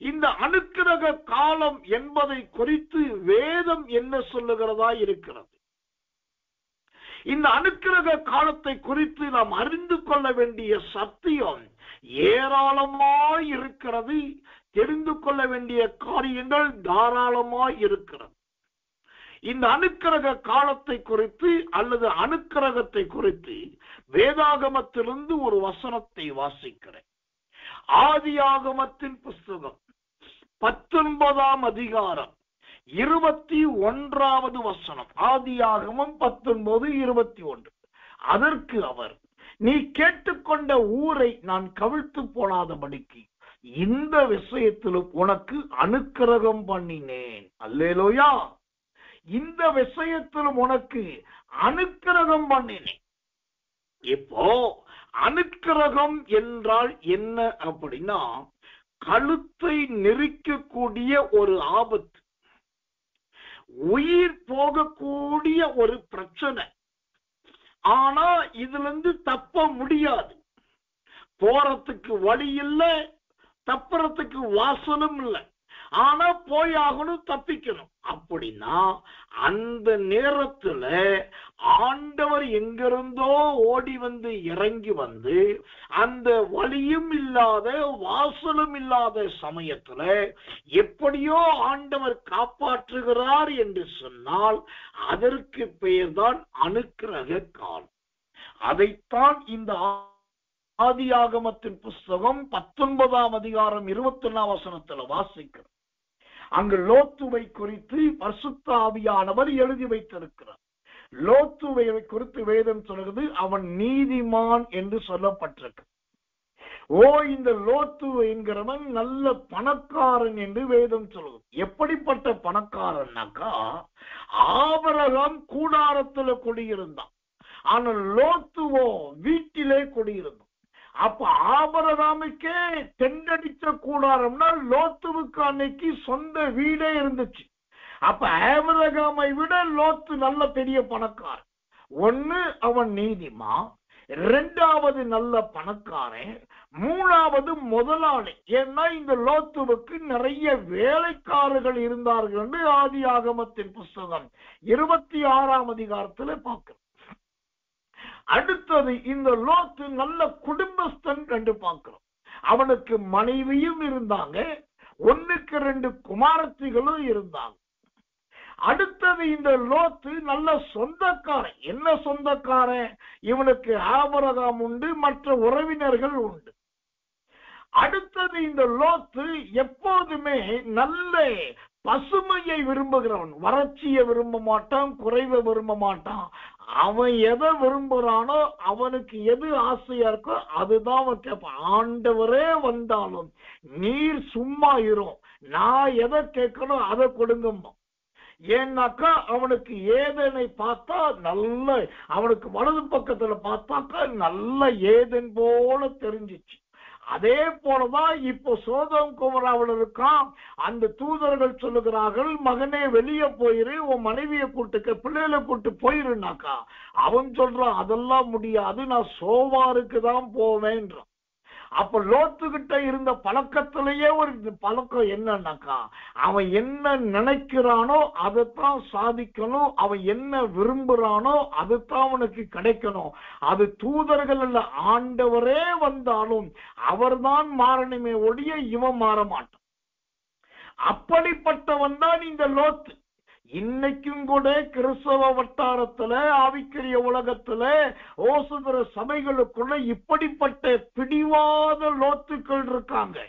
இந்த அனுக்கிரக காலம் என்பதை குறித்து வேதம் என்ன சொல்லுகிறதா இருக்கிறது? இந்த அனுக்கிரக காலத்தை குறித்து நாம் அறிந்து கொள்ள வேண்டிய சத்தியம் ஏராளமாய் இருக்கிறது. தெரிந்து கொள்ள வேண்டிய காரியங்கள் தாராளமாய் இருக்கிறது. இந்த அனுக்கிரக காலத்தை குறித்து அல்லது அனுக்கிரகத்தை குறித்து வேதாகமத்திலிருந்து ஒரு வசனத்தை வாசிக்கிறேன். ஆதியாகமத்தின் புஸ்தகம் 19ஆம் அதிகாரம் 21வது வசனம். ஆதியாகமம் 19:21. அதற்கு அவர், நீ கேட்டுக்கொண்ட ஊரை நான் கவிழ்த்து போடாதபடிக்கு இந்த விஷயத்திலும் உனக்கு அனுக்கிரகம் பண்ணினேன். அல்லேலூயா. இந்த விஷயத்திலும் உனக்கு அனுக்கிரகம் பண்ணினேன். இப்போ அனுக்கிரகம் என்றால் என்ன அப்படின்னா, கழுத்தை நெரிக்கக்கூடிய ஒரு ஆபத்து, உயிர் போகக்கூடிய ஒரு பிரச்சனை. ஆனா இதுல இருந்து தப்ப முடியாது. போறதுக்கு வழி இல்லை, தப்புறதுக்கு வாசலும் இல்லை. ஆனா போயாகணும், தப்பிக்கணும். அப்படின்னா அந்த நேரத்துல ஆண்டவர் எங்கிருந்தோ ஓடி வந்து இறங்கி வந்து அந்த வழியும் இல்லாத வாசலும் இல்லாத சமயத்துல எப்படியோ ஆண்டவர் காப்பாற்றுகிறார் என்று சொன்னால் அதற்கு பெயர்தான் அனுக்கிரக காலம். அதைத்தான் இந்த ஆதியாகமத்தின் புஸ்தகம் 19ஆம் அதிகாரம் 21ஆம் வசனத்துல வாசிக்கிறோம். அங்கு லோத்துவை குறித்து பரிசுத்த ஆவியானவர் எழுதி வைத்திருக்கிறார். லோத்துவை குறித்து வேதம் சொல்கிறது, அவன் நீதிமான் என்று சொல்லப்பட்டிருக்கு. இந்த லோத்து என்கிறவன் நல்ல பணக்காரன் என்று வேதம் சொல்லுது. எப்படிப்பட்ட பணக்காரன்னாக்கா, ஆபிரகாம் கூடாரத்துல குடியிருந்தான், ஆனால் லோத்துவோ வீட்டிலே குடியிருந்தான். அப்ப ஆபிரகாமுக்கே தெண்டடிச்ச கூடாரம்னா லோத்துவுக்கு அன்னைக்கு சொந்த வீடே இருந்துச்சு. அப்ப ஆபிரகாமை விட லோத்து நல்ல பெரிய பணக்காரன். ஒன்னு அவன் நீதிமான், இரண்டாவது நல்ல பணக்காரன், மூணாவது முதலாளி. ஏன்னா இந்த லோத்துவுக்கு நிறைய வேலைக்காரர்கள் இருந்தார்கள் என்று ஆதியாகமத்தின் புஸ்தகம் 26ஆம் அதிகாரத்துல பார்க்கிறோம். அடுத்தது இந்த லோத்து நல்ல குடும்பஸ்தன் என்று பார்க்கிறோம். அவனுக்கு மனைவியும் இருந்தாங்க, 1க்கு 2 குமாரத்திகளும் இருந்தாங்க. அடுத்தது இந்த லோத்து நல்ல சொந்தக்காரன். என்ன சொந்தக்காரன்? இவனுக்கு ஆபிரகாம் உண்டு, மற்ற உறவினர்கள் உண்டு. அடுத்தது இந்த லோத்து எப்போதுமே நல்ல பசுமையை விரும்புகிறவன். வறட்சியை விரும்ப மாட்டான், குறைவை விரும்ப மாட்டான். அவன் எதை விரும்புறானோ, அவனுக்கு எது ஆசையா இருக்கோ அதுதான் அவன் கேட்பான். ஆண்டவரே வந்தாலும் நீர் சும்மா இரும், நான் எதை கேட்கணும் அதை கொடுங்கம்மா. ஏன்னாக்கா அவனுக்கு ஏதேனை பார்த்தா நல்ல, அவனுக்கு வலது பக்கத்துல பார்த்தாக்கா நல்ல ஏதேன் போல தெரிஞ்சிச்சு. அதே போலதான் இப்போ சோதோம் குமராவில் இருக்கான். அந்த தூதர்கள் சொல்லுகிறார்கள், மகனே வெளியே போயிரு, உன் மனைவியை கூட்டுக்க, பிள்ளைகளை கூட்டு போயிருனாக்கா அவன் சொல்றான், அதெல்லாம் முடியாது, நான் சோவாருக்கு தான் போவேன்றான். அப்ப லோத்துக்கிட்ட இருந்த பழக்கத்திலேயே ஒரு பழக்கம் என்னன்னாக்கா, அவன் என்ன நினைக்கிறானோ அதைத்தான் சாதிக்கணும், அவன் என்ன விரும்புறானோ அதுதான் அவனுக்கு கிடைக்கணும். அது தூதர்கள் அல்ல, ஆண்டவரே வந்தாலும் அவர்தான் மாறணுமே ஒழிய இவன் மாற மாட்டான். அப்படிப்பட்டவன் தான் இந்த லோத்து. இன்னைக்கும் கூட கிறிஸ்தவ வட்டாரத்துல, ஆவிக்குரிய உலகத்துல, ஓசுதர சபைகளுக்குள்ள இப்படிப்பட்ட பிடிவாத லோத்துக்கள் இருக்காங்க.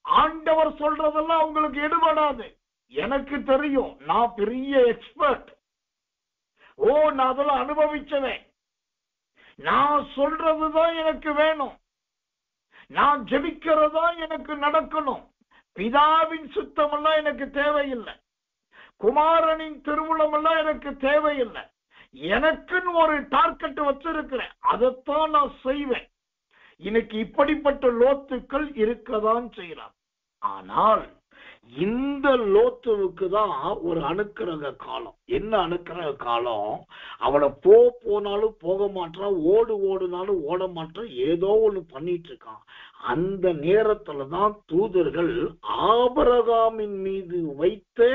ஆண்டவர் சொல்றதெல்லாம் அவங்களுக்கு எடுபடாது. எனக்கு தெரியும், நான் பெரிய எக்ஸ்பர்ட். நான் அதெல்லாம் அனுபவிச்சவேன். நான் சொல்றதுதான் எனக்கு வேணும், நான் ஜெபிக்கிறதா எனக்கு நடக்கணும். பிதாவின் சுத்தமெல்லாம் எனக்கு தேவையில்லை, குமாரனின் திருவுளமெல்லாம் எனக்கு தேவையில்லை. எனக்குன்னு ஒரு டார்கெட் வச்சிருக்கிறேன், அதைத்தான் நான் செய்வேன். இன்னைக்கு இப்படிப்பட்ட லோத்துக்கள் இருக்கதான் செய்யலாம். ஆனால் இந்த லோத்துவுக்கு தான் ஒரு அனுக்கிரக காலம். என்ன அனுக்கிரக காலம்? அவனை போனாலும் போக மாட்டான், ஓடுனாலும் ஓட மாட்டான், ஏதோ ஒண்ணு பண்ணிட்டு இருக்கான். அந்த நேரத்துலதான் தூதர்கள் ஆபிரகாமின் மீது வைத்த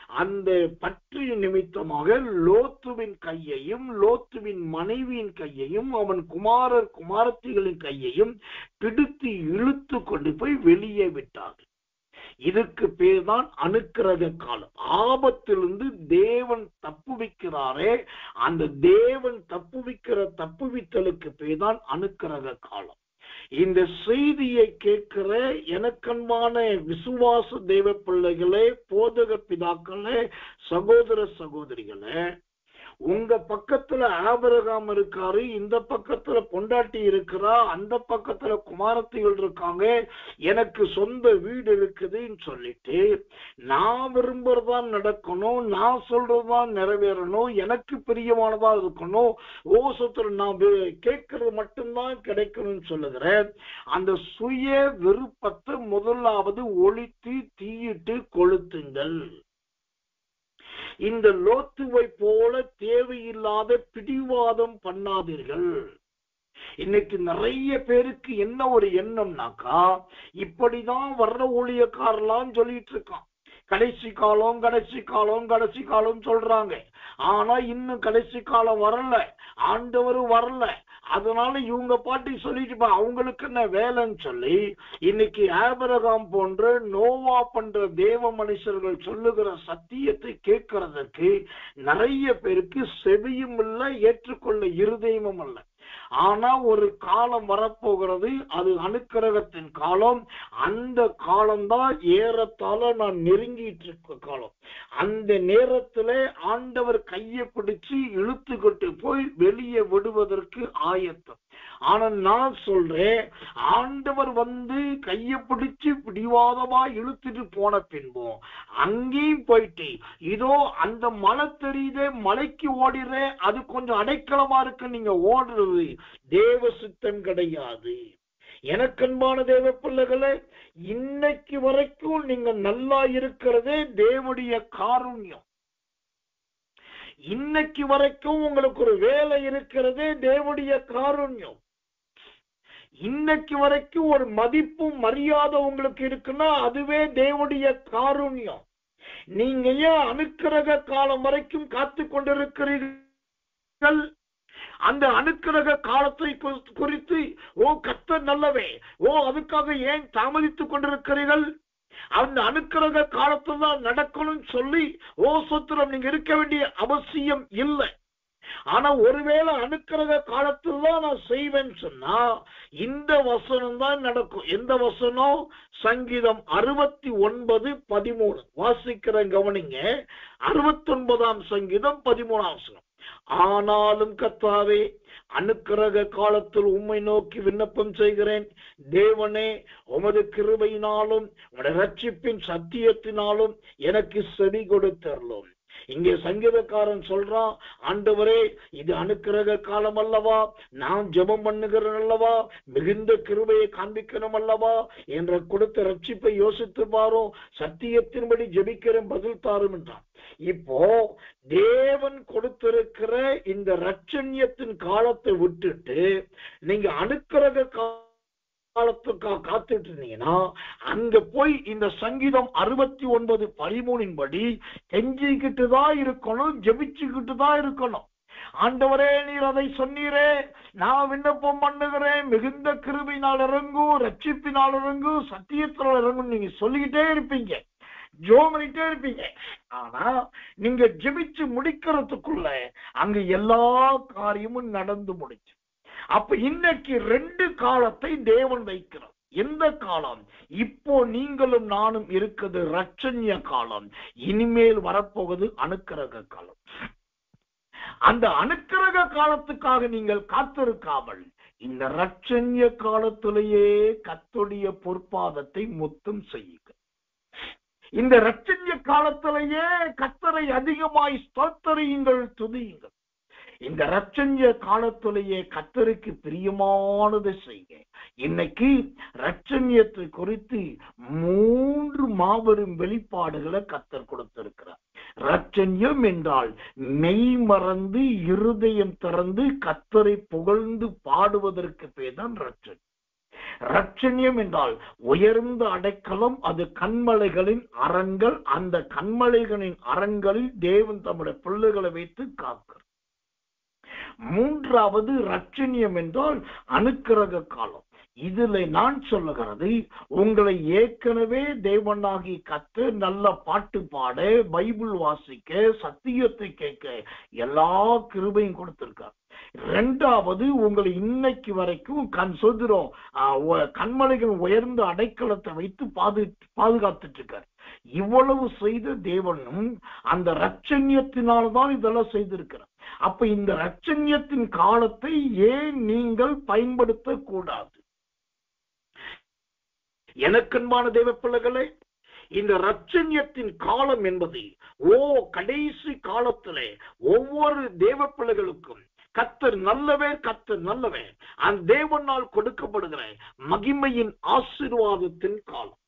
அந்த பற்று நிமித்தமாக லோத்துவின் கையையும் லோத்துவின் மனைவியின் கையையும் அவன் குமாரத்திகளின் கையையும் பிடித்து இழுத்து கொண்டு போய் வெளியே விட்டார்கள். இதுக்கு பேர் தான் அனுக்கிரக காலம். ஆபத்திலிருந்து தேவன் தப்புவிக்கிறாரே, அந்த தேவன் தப்புவித்தலுக்கு பேர் தான் அனுக்கிரக காலம். இந்த செய்தியை கேட்கிற எனக்கன்பான விசுவாச தேவ பிள்ளைகளே, போதக பிதாக்களே, சகோதர சகோதரிகளே, உங்க பக்கத்துல ஆபிரகாம் இருக்காரு, இந்த பக்கத்துல பொண்டாட்டி இருக்கிறா, அந்த பக்கத்துல குமாரத்திகள் இருக்காங்க, எனக்கு சொந்த வீடு இருக்குதுன்னு சொல்லிட்டு நான் விரும்புறதான் நடக்கணும், நான் சொல்றதுதான் நிறைவேறணும், எனக்கு பிரியமானதா இருக்கணும், ஓசத்துல நான் கேட்கறது மட்டும்தான் கிடைக்கணும்னு சொல்லுகிறேன். அந்த சுய விருப்பத்தை முதலாவது ஒழித்து தீயிட்டு கொளுத்துங்கள். இந்த லோத்துவை போல தேவையில்லாத பிடிவாதம் பண்ணாதீர்கள். இன்னைக்கு நிறைய பேருக்கு என்ன ஒரு எண்ணம்னாக்கா, இப்படிதான் வர்ற ஊழியக்காரலாம் சொல்லிட்டு இருக்கான். கடைசி காலம் கடைசி காலம் கடைசி காலம் சொல்றாங்க. ஆனா இன்னும் கடைசி காலம் வரல, ஆண்டவரும் வரல. அதனால இவங்க பாட்டி சொல்லிட்டு அவங்களுக்கு என்ன வேலைன்னு சொல்லி இன்னைக்கு ஆபிரகாம் போன்ற நோவா பண்ற தேவ மனுஷர்கள் சொல்லுகிற சத்தியத்தை கேட்கறதுக்கு நிறைய பேருக்கு செவியும் இல்லை, ஏற்றுக்கொள்ள இருதயமும் இல்லை. ஆனா ஒரு காலம் வரப்போகிறது, அது அனுக்கிரகத்தின் காலம். அந்த காலம்தான் ஏறத்தாழ நான் நெருங்கிட்டு இருக்க காலம். அந்த நேரத்துல ஆண்டவர் கையை பிடிச்சு இழுத்துக்கிட்டு போய் வெளியே விடுவதற்கு ஆயத்தம். ஆனா நான் சொல்றேன், ஆண்டவர் வந்து கையை பிடிச்சு பிடிவாதமா இழுத்துட்டு போன பின்பும் அங்கேயும் போயிட்டு இதோ அந்த மலை தெரியுதே, மலைக்கு ஓடிறேன், அது கொஞ்சம் அடைக்கலமா இருக்கு, நீங்க ஓடுறது தேவ சித்தம் கிடையாது. எனக்கன்பான தேவ பிள்ளைகளே, இன்னைக்கு வரைக்கும் நீங்க நல்லா இருக்கிறதே தேவனுடைய காருண்யம். இன்னைக்கு வரைக்கும் உங்களுக்கு ஒரு வேலை இருக்கிறதே தேவனுடைய காருண்யம். இன்னைக்கு வரைக்கும் ஒரு மதிப்பும் மரியாதை உங்களுக்கு இருக்குன்னா அதுவே தேவனுடைய காருண்யம். நீங்க ஏன் அனுக்கிரக காலம் வரைக்கும் காத்து கொண்டிருக்கிறீர்கள்? அந்த அனுக்கிரக காலத்தை குறித்து கர்த்தர் நல்லவே, அதுக்காக ஏன் தாமதித்துக் கொண்டிருக்கிறீர்கள்? அந்த அனுக்கிரக காலத்துல தான் நடக்கணும்னு சொல்லி சொத்திரம் நீங்க இருக்க வேண்டிய அவசியம் இல்லை. ஆனா ஒருவேளை அனுக்கிரக காலத்துல தான் நான் செய்வேன்னு சொன்னா இந்த வசனம் தான் நடக்கும். எந்த வசனம்? சங்கீதம் 69:13 வாசிக்கிறேன், கவனிங்க. 69ஆம் சங்கீதம் 13ஆம் வசனம். ஆனாலும் கர்த்தாவே, அனுக்கிரக காலத்தில் உம்மை நோக்கி விண்ணப்பம் செய்கிறேன். தேவனே, உமது கிருபையினாலும் உமது ரட்சிப்பின் சத்தியத்தினாலும் எனக்கு செவி கொடுத்தருளும். இங்கே சங்கீதக்காரன் சொல்றான், ஆண்டவரே, இது அனுக்கிரக காலம் அல்லவா, நான் ஜெபம் பண்ணுகிறேன் அல்லவா, மிகுந்த கிருபையை காண்பிக்கணும் அல்லவா என்ற கொடுத்த ரட்சிப்பை யோசித்து பாரும், சத்தியத்தின்படி ஜெபிக்கிறேன், பதில் தாரும் என்றான். இப்போ தேவன் கொடுத்திருக்கிற இந்த ரட்சண்யத்தின் காலத்தை விட்டுட்டு நீங்க அனுக்கிரக காலத்துக்காக காத்துட்டு இருந்தீங்கன்னா அங்க போய் இந்த சங்கீதம் 69:13 படி கெஞ்சிக்கிட்டு தான் இருக்கணும், ஜெபிச்சுக்கிட்டு தான் இருக்கணும். ஆண்டவரே, நீர் அதை சொன்னீரே, நான் விண்ணப்பம் பண்ணுகிறேன், மிகுந்த கிருபையினால் இறங்கும், ரட்சிப்பினால் இறங்கும், சத்தியத்தினால் இறங்கும், நீங்க சொல்லிக்கிட்டே இருப்பீங்க, ஜெபம் பண்ணிட்டே இருப்பீங்க. ஆனா நீங்க ஜெபிச்சு முடிக்கிறதுக்குள்ள அங்க எல்லா காரியமும் நடந்து முடிச்சு. அப்ப இன்னைக்கு 2 காலத்தை தேவன் வைக்கிறார். எந்த காலம்? இப்போ நீங்களும் நானும் இருக்கிறது ரட்சண்ய காலம். இனிமேல் வரப்போவது அனுக்கிரக காலம். அந்த அனுக்கிரக காலத்துக்காக நீங்கள் காத்திருக்காமல் இந்த ரட்சண்ய காலத்திலேயே கர்த்தருடைய பொற்பாதத்தை முத்தம் செய்யுங்கள். இந்த ரட்சண்ய காலத்திலேயே கர்த்தரை அதிகமாய் ஸ்தோத்திரியுங்கள், துதியுங்கள். இந்த ரட்சண்ய காலத்திலேயே கர்த்தருக்கு பிரியமானதை செய்ய. இன்னைக்கு ரட்சண்யத்தை குறித்து 3 மாபெரும் வெளிப்பாடுகளை கர்த்தர் கொடுத்திருக்கிறார். ரட்சண்யம் என்றால் மெய் மறந்து இருதயம் திறந்து கர்த்தரை புகழ்ந்து பாடுவதற்கு பேர் தான் ரட்சண்யம். ரட்சணியம் என்றால் உயர்ந்த அடைக்கலம். அது கண்மலைகளின் அரண்கள். அந்த கண்மலைகளின் அரண்களில் தேவன் தம்முடைய பிள்ளைகளை வைத்து காக்கிறார். மூன்றாவது ரட்சணியம் என்றால் அனுக்கிரக காலம். இதுல நான் சொல்லுகிறது, உங்களை ஏற்கனவே தேவனாகி கத்து நல்ல பாட்டு பாட, பைபிள் வாசிக்க, சத்தியத்தை கேட்க எல்லா கிருபையும் கொடுத்திருக்கார். இரண்டாவது, உங்களை இன்னைக்கு வரைக்கும் சொல்கிறோம் கண்மலைகள் உயர்ந்த அடைக்கலத்தை வைத்து பாதுகாத்துட்டு இருக்கார். இவ்வளவு செய்த தேவனும் அந்த ரட்சண்யத்தினால்தான் இதெல்லாம் செய்திருக்கிறார். அப்ப இந்த ரட்சண்யத்தின் காலத்தை ஏன் நீங்கள் பயன்படுத்த கூடாது? எனக்கன்பான தேவ பிள்ளைகளே, இந்த ரட்சண்யத்தின் காலம் என்பது கடைசி காலத்திலே ஒவ்வொரு தேவ பிள்ளைகளுக்கும் கர்த்தர் நல்லவர், கர்த்தர் நல்லவர், அந்த தேவனால் கொடுக்கப்படுகிற மகிமையின் ஆசீர்வாதத்தின் காலம்.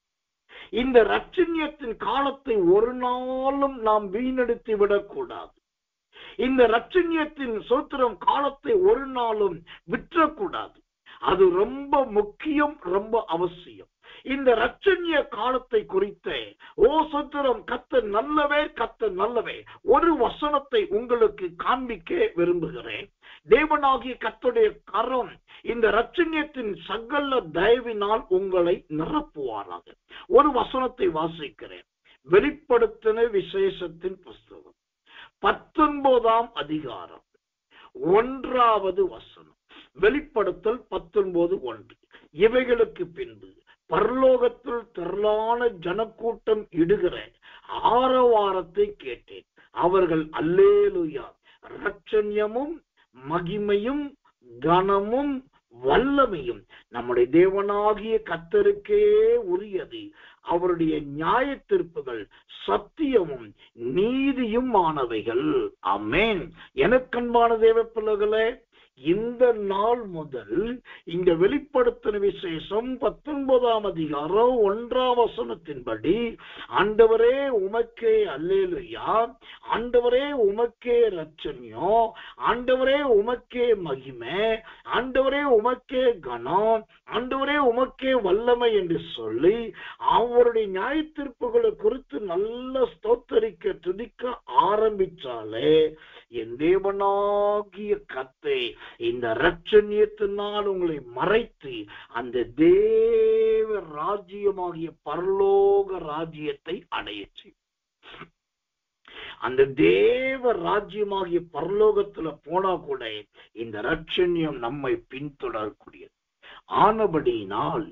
இந்த ரட்சண்யத்தின் காலத்தை ஒரு நாளும் நாம் வீணடித்து விடக்கூடாது. இந்த ரட்சண்யத்தின் சோத்திரம் காலத்தை ஒரு நாளும் விற்றக்கூடாது. அது ரொம்ப முக்கியம், ரொம்ப அவசியம். இந்த ரட்சண்ய காலத்தை குறித்த சோத்திரம் கர்த்தர் நல்லவே, கர்த்தர் நல்லவே ஒரு வசனத்தை உங்களுக்கு காண்பிக்க விரும்புகிறேன். தேவனாகிய கர்த்தருடைய கரம் இந்த ரட்சண்யத்தின் சகல தயவினால் உங்களை நிரப்புவாராக. ஒரு வசனத்தை வாசிக்கிறேன். வெளிப்படுத்தின விசேஷத்தின் புஸ்தகம் 19ஆம் அதிகாரம் 1வது வசனம். வெளிப்படுத்தல் 19:1. இவைகளுக்கு பின்பு பரலோகத்தில் திரளான ஜனக்கூட்டம் இடுகிற ஆரவாரத்தை கேட்டேன். அவர்கள் அல்லேலூயா, ரட்சண்யமும் மகிமையும் கனமும் வல்லமையும் நம்முடைய தேவனாகிய கர்த்தருக்கே உரியது. அவருடைய நியாய தீர்ப்புகள் சத்தியமும் நீதியும் ஆனவைகள். ஆமென். எனக்கன்பான தேவ பிள்ளைகளே, இந்த நாள் முதல் இங்க வெளிப்படுத்தின விசேஷம் 19ஆம் அதிகாரம் 1ஆம் வசனத்தின்படி, ஆண்டவரே உமக்கே அல்லேலூயா, ஆண்டவரே உமக்கே ரட்சண்யம், ஆண்டவரே உமக்கே மகிமை, ஆண்டவரே உமக்கே கனம், ஆண்டவரே உமக்கே வல்லமை என்று சொல்லி அவருடைய நியாய தீர்ப்புகளை குறித்து நல்ல ஸ்தோத்தரிக்க துதிக்க ஆரம்பிச்சாலே என் தேவனாகிய கர்த்தர் இந்த ரட்சண்யத்தினால் உங்களை மறைத்து அந்த தேவ ராஜ்யமாகிய பரலோக ராஜ்யத்தை அடைய செய்யும். அந்த தேவ ராஜ்யமாகிய பரலோகத்துல போனா கூட இந்த ரட்சண்யம் நம்மை பின்தொடரக்கூடியது ஆனபடியினால்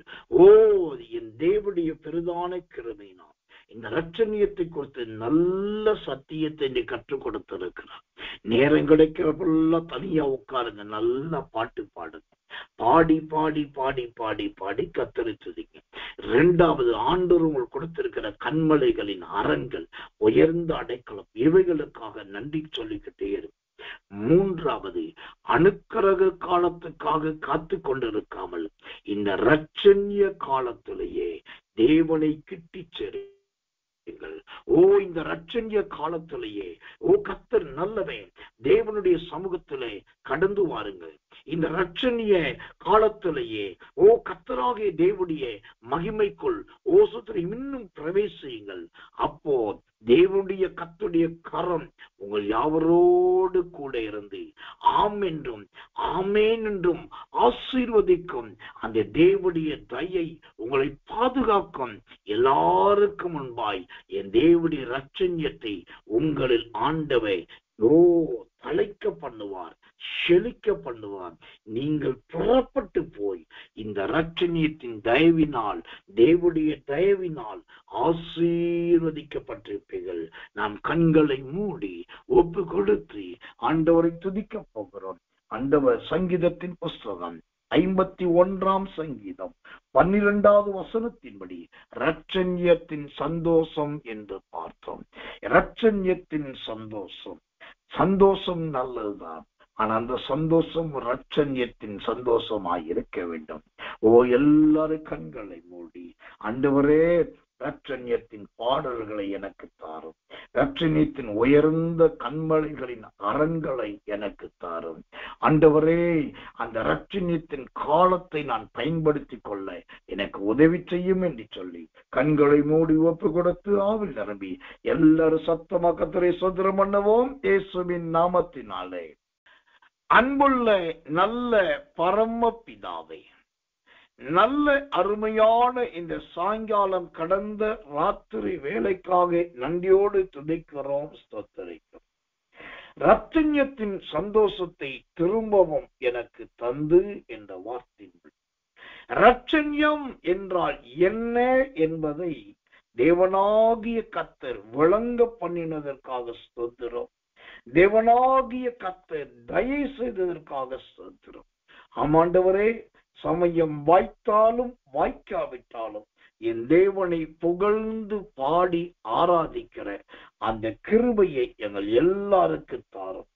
என் தேவனுடைய பெரிதான கிருபையினால் இந்த ரட்சண்யத்தை குறித்து நல்ல சத்தியத்தை கற்றுக் கொடுத்திருக்கிறார். நேரம் கிடைக்கிறப்பெல்லாம் தனியா உட்காருங்க, நல்ல பாட்டு பாடுங்க, பாடி பாடி பாடி பாடி பாடி கர்த்தரை துதிங்க. இரண்டாவது, ஆண்டவர் உங்களுக்கு கொடுத்திருக்கிற கண்மலைகளின் அரண்கள், உயர்ந்த அடைக்கலம், இவைகளுக்காக நன்றி சொல்லிக்கிட்டே இருக்கு. மூன்றாவது, அனுக்கிரக காலத்துக்காக காத்து கொண்டிருக்காமல் இந்த ரட்சண்ய காலத்திலேயே தேவனை கிட்டி சேரு. இந்த ரட்சண்ய காலத்திலேயே கர்த்தர் நல்லவே, தேவனுடைய சமூகத்திலே கடந்து வாருங்கள். இந்த ரட்சண்ய காலத்திலேயே கர்த்தராகிய தேவனுடைய மகிமைக்குள் இன்னும் பிரவேசியுங்கள். அப்போ தேவனுடைய கர்த்தருடைய கரம் உங்கள் யாவரோடு கூட இருந்து ஆம் என்றும் ஆமேன் என்றும் ஆசீர்வதிக்கும். அந்த தேவனுடைய தயை உங்களை பாதுகாக்கும். எல்லாருக்கும் முன்பாய் என் தேவனுடைய ரட்சண்யத்தை உங்களில் ஆண்டவர் தலைக்க பண்ணுவார், செழிக்க பண்ணுவார். நீங்கள் புறப்பட்டு போய் இந்த ரட்சண்யத்தின் தயவினால், தேவனுடைய தயவினால் ஆசீர்வதிக்கப்பட்டிருப்பீர்கள். நாம் கண்களை மூடி ஒப்பு கொடுத்து ஆண்டவரை துதிக்க போகிறோம். ஆண்டவர் சங்கீதத்தின் புஸ்தகம் 51ஆம் சங்கீதம் 12வது வசனத்தின்படி ரட்சண்யத்தின் சந்தோஷம் என்று பார்த்தோம். ரட்சண்யத்தின் சந்தோஷம் நல்லதுதான். ஆனா அந்த சந்தோஷம் ரட்சண்யத்தின் சந்தோஷமாய் இருக்க வேண்டும். எல்லாரும் கண்களை மூடி ஆண்டவரே ரட்சண்யத்தின் பாடல்களை எனக்கு தாரும். ரட்சண்யத்தின் உயர்ந்த கண்மலைகளின் அரண்களை எனக்கு தாரும். ஆண்டவரே, அந்த ரட்சண்யத்தின் காலத்தை நான் பயன்படுத்திக் கொள்ள எனக்கு உதவி செய்யும் என்று சொல்லி கண்களை மூடி ஒப்பு கொடுத்து ஆவில் நிரம்பி எல்லாரும் சத்தமா கர்த்தரை ஸ்தோத்திரம் பண்ணுவோம் இயேசுவின் நாமத்தினாலே. அன்புள்ள நல்ல பரமபிதாவே, நல்ல அருமையான இந்த சாயங்காலம் கடந்த ராத்திரி வேலைக்காக நன்றியோடு துதிக்கிறோம், ஸ்தோத்திரிக்கிறோம். ரட்சண்யத்தின் சந்தோஷத்தை திரும்பவும் எனக்கு தந்து என்ற வார்த்தை. ரட்சண்யம் என்றால் என்ன என்பதை தேவனாகிய கர்த்தர் விளங்க பண்ணினதற்காக ஸ்தோத்திரம். தேவனாகிய கர்த்தர் தயை செய்ததற்காக ஸ்தோத்திரம். ஆமாண்டவரே, சமயம் வாய்த்தாலும் வாய்க்காவிட்டாலும் என் தேவனை புகழ்ந்து பாடி ஆராதிக்கிற அந்த கிருபையை எங்கள் எல்லாருக்கும் தாரும்.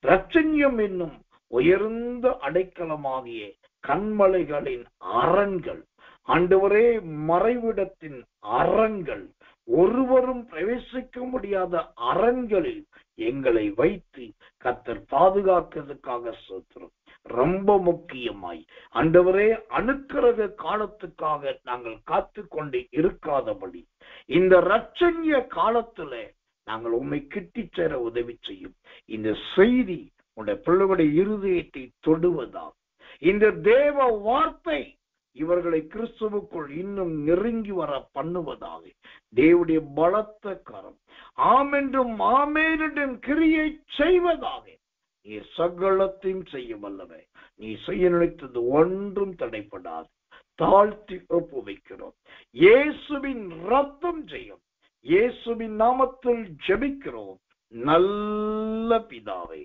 ரட்சண்யம் என்னும் உயர்ந்த அடைக்கலமாகிய கண்மலைகளின் அரண்கள், ஆண்டவரே, மறைவிடத்தின் அரண்கள், ஒருவரும் பிரவேசிக்க முடியாத அரண்களில் எங்களை வைத்து கர்த்தர் பாதுகாக்கிறதுக்காக ஸ்தோத்திரம். ரொம்ப முக்கியமாய் ஆண்டவரே, அனுக்கிரக காலத்துக்காக நாங்கள் காத்து கொண்டு இருக்காதபடி இந்த ரட்சண்ய காலத்துல நாங்கள் உம்மை கிட்டி சேர உதவி செய்யும். இந்த செய்தி உடைய பிள்ளைகளுடைய இருதயத்தை தொடுவதாக, இந்த தேவ வார்த்தை இவர்களை கிறிஸ்துவுக்குள் இன்னும் நெருங்கி வர பண்ணுவதாக தேவனுடைய பலத்த கரம் ஆமென்றும் ஆமென்றும் கிரியை செய்வதாக. நீ சகலத்தையும் செய்ய வல்லவே. நீ செய்ய நினைத்தது ஒன்றும் தடைப்படாது. தாழ்த்தி ஒப்பு வைக்கிறோம். இயேசுவின் ரத்தம் செய்யும். இயேசுவின் நாமத்தில் ஜெபிக்கிறோம் நல்ல பிதாவே.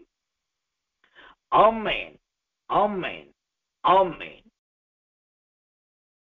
ஆமென், ஆமென், ஆமென்.